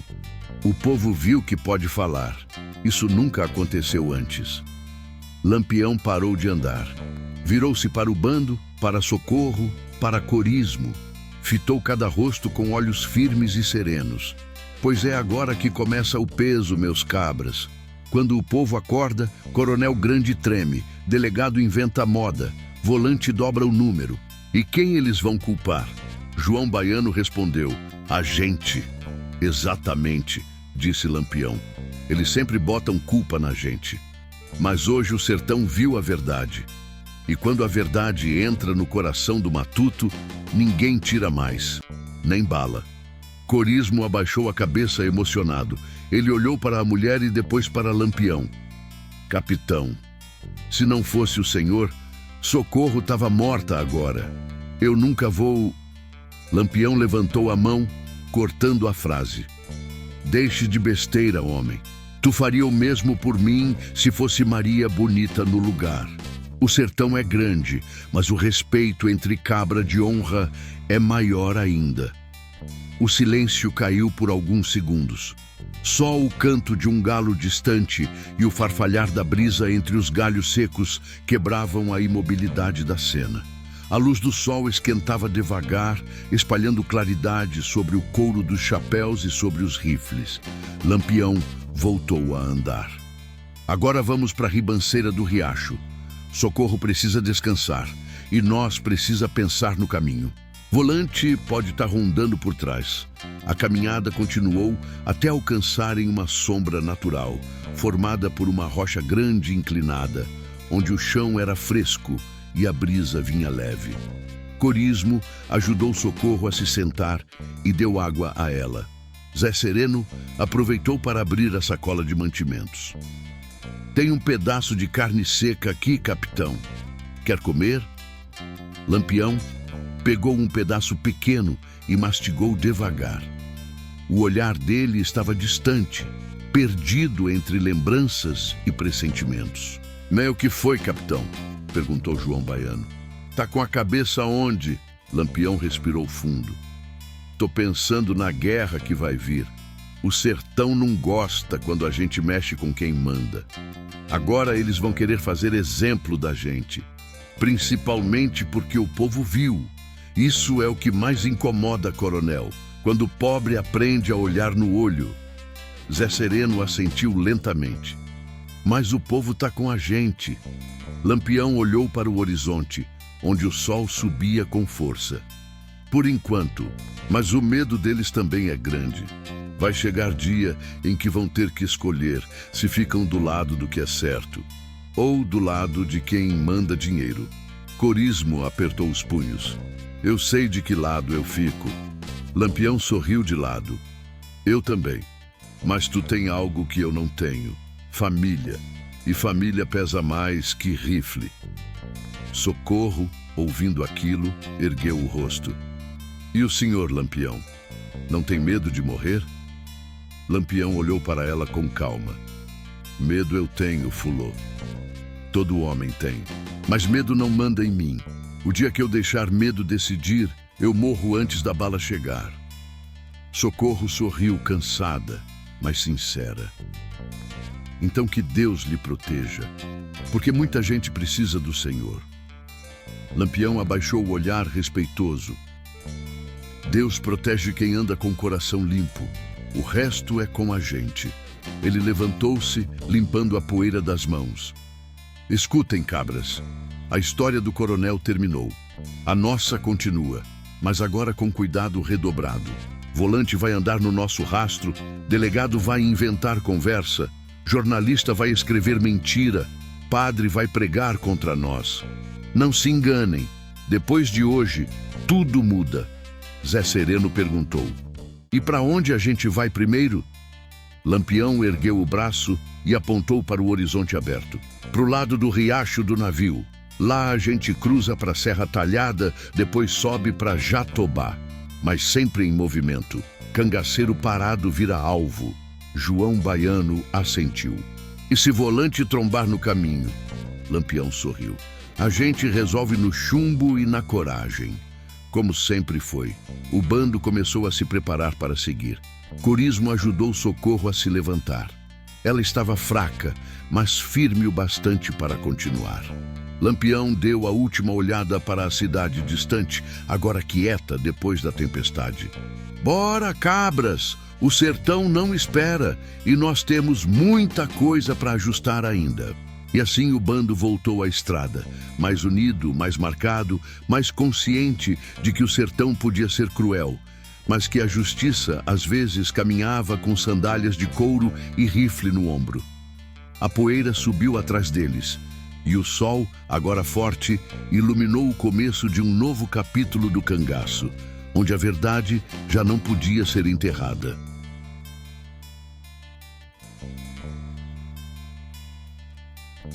O povo viu que pode falar. Isso nunca aconteceu antes." Lampião parou de andar. Virou-se para o bando, para Socorro, para Corismo. Fitou cada rosto com olhos firmes e serenos. "Pois é agora que começa o peso, meus cabras. Quando o povo acorda, coronel grande treme, delegado inventa moda, volante dobra o número. E quem eles vão culpar?" João Baiano respondeu: "A gente." "Exatamente", disse Lampião. "Eles sempre botam culpa na gente. Mas hoje o sertão viu a verdade. E quando a verdade entra no coração do matuto, ninguém tira mais, nem bala." Corismo abaixou a cabeça emocionado. Ele olhou para a mulher e depois para Lampião. "Capitão, se não fosse o senhor, Socorro estava morta agora. Eu nunca vou..." Lampião levantou a mão, cortando a frase. "Deixe de besteira, homem. Tu faria o mesmo por mim se fosse Maria Bonita no lugar. O sertão é grande, mas o respeito entre cabra de honra é maior ainda." O silêncio caiu por alguns segundos. Só o canto de um galo distante e o farfalhar da brisa entre os galhos secos quebravam a imobilidade da cena. A luz do sol esquentava devagar, espalhando claridade sobre o couro dos chapéus e sobre os rifles. Lampião voltou a andar. "Agora vamos para a ribanceira do riacho. Socorro precisa descansar e nós precisa pensar no caminho. Volante pode estar rondando por trás." A caminhada continuou até alcançarem uma sombra natural, formada por uma rocha grande e inclinada, onde o chão era fresco e a brisa vinha leve. Corismo ajudou Socorro a se sentar e deu água a ela. Zé Sereno aproveitou para abrir a sacola de mantimentos. "Tem um pedaço de carne seca aqui, capitão. Quer comer?" Lampião pegou um pedaço pequeno e mastigou devagar. O olhar dele estava distante, perdido entre lembranças e pressentimentos. "Né, o que foi, capitão?" perguntou João Baiano. "Tá com a cabeça onde?" Lampião respirou fundo. "Tô pensando na guerra que vai vir. O sertão não gosta quando a gente mexe com quem manda. Agora eles vão querer fazer exemplo da gente, principalmente porque o povo viu. Isso é o que mais incomoda, coronel, quando o pobre aprende a olhar no olho." Zé Sereno assentiu lentamente. "Mas o povo tá com a gente." Lampião olhou para o horizonte, onde o sol subia com força. "Por enquanto, mas o medo deles também é grande. Vai chegar dia em que vão ter que escolher se ficam do lado do que é certo ou do lado de quem manda dinheiro. Corismo apertou os punhos. Eu sei de que lado eu fico. Lampião sorriu de lado. Eu também. Mas tu tem algo que eu não tenho. Família. E família pesa mais que rifle. Socorro, ouvindo aquilo, ergueu o rosto. E o senhor, Lampião? Não tem medo de morrer? Lampião olhou para ela com calma. Medo eu tenho, Fulô. Todo homem tem. Mas medo não manda em mim. O dia que eu deixar medo decidir, eu morro antes da bala chegar. Socorro sorriu cansada, mas sincera. Então que Deus lhe proteja, porque muita gente precisa do Senhor. Lampião abaixou o olhar respeitoso. Deus protege quem anda com o coração limpo. O resto é com a gente. Ele levantou-se, limpando a poeira das mãos. Escutem, cabras. A história do coronel terminou. A nossa continua, mas agora com cuidado redobrado. Volante vai andar no nosso rastro, delegado vai inventar conversa, jornalista vai escrever mentira, padre vai pregar contra nós. Não se enganem, depois de hoje, tudo muda. Zé Sereno perguntou. E para onde a gente vai primeiro? Lampião ergueu o braço e apontou para o horizonte aberto. Pro lado do riacho do navio. Lá a gente cruza para a Serra Talhada, depois sobe para Jatobá. Mas sempre em movimento. Cangaceiro parado vira alvo. João Baiano assentiu. E se Volante trombar no caminho? Lampião sorriu. A gente resolve no chumbo e na coragem. Como sempre foi, o bando começou a se preparar para seguir. Corismo ajudou Socorro a se levantar. Ela estava fraca, mas firme o bastante para continuar. Lampião deu a última olhada para a cidade distante, agora quieta depois da tempestade. Bora, cabras! O sertão não espera e nós temos muita coisa para ajustar ainda. E assim o bando voltou à estrada, mais unido, mais marcado, mais consciente de que o sertão podia ser cruel, mas que a justiça às vezes caminhava com sandálias de couro e rifle no ombro. A poeira subiu atrás deles, e o sol, agora forte, iluminou o começo de um novo capítulo do cangaço, onde a verdade já não podia ser enterrada.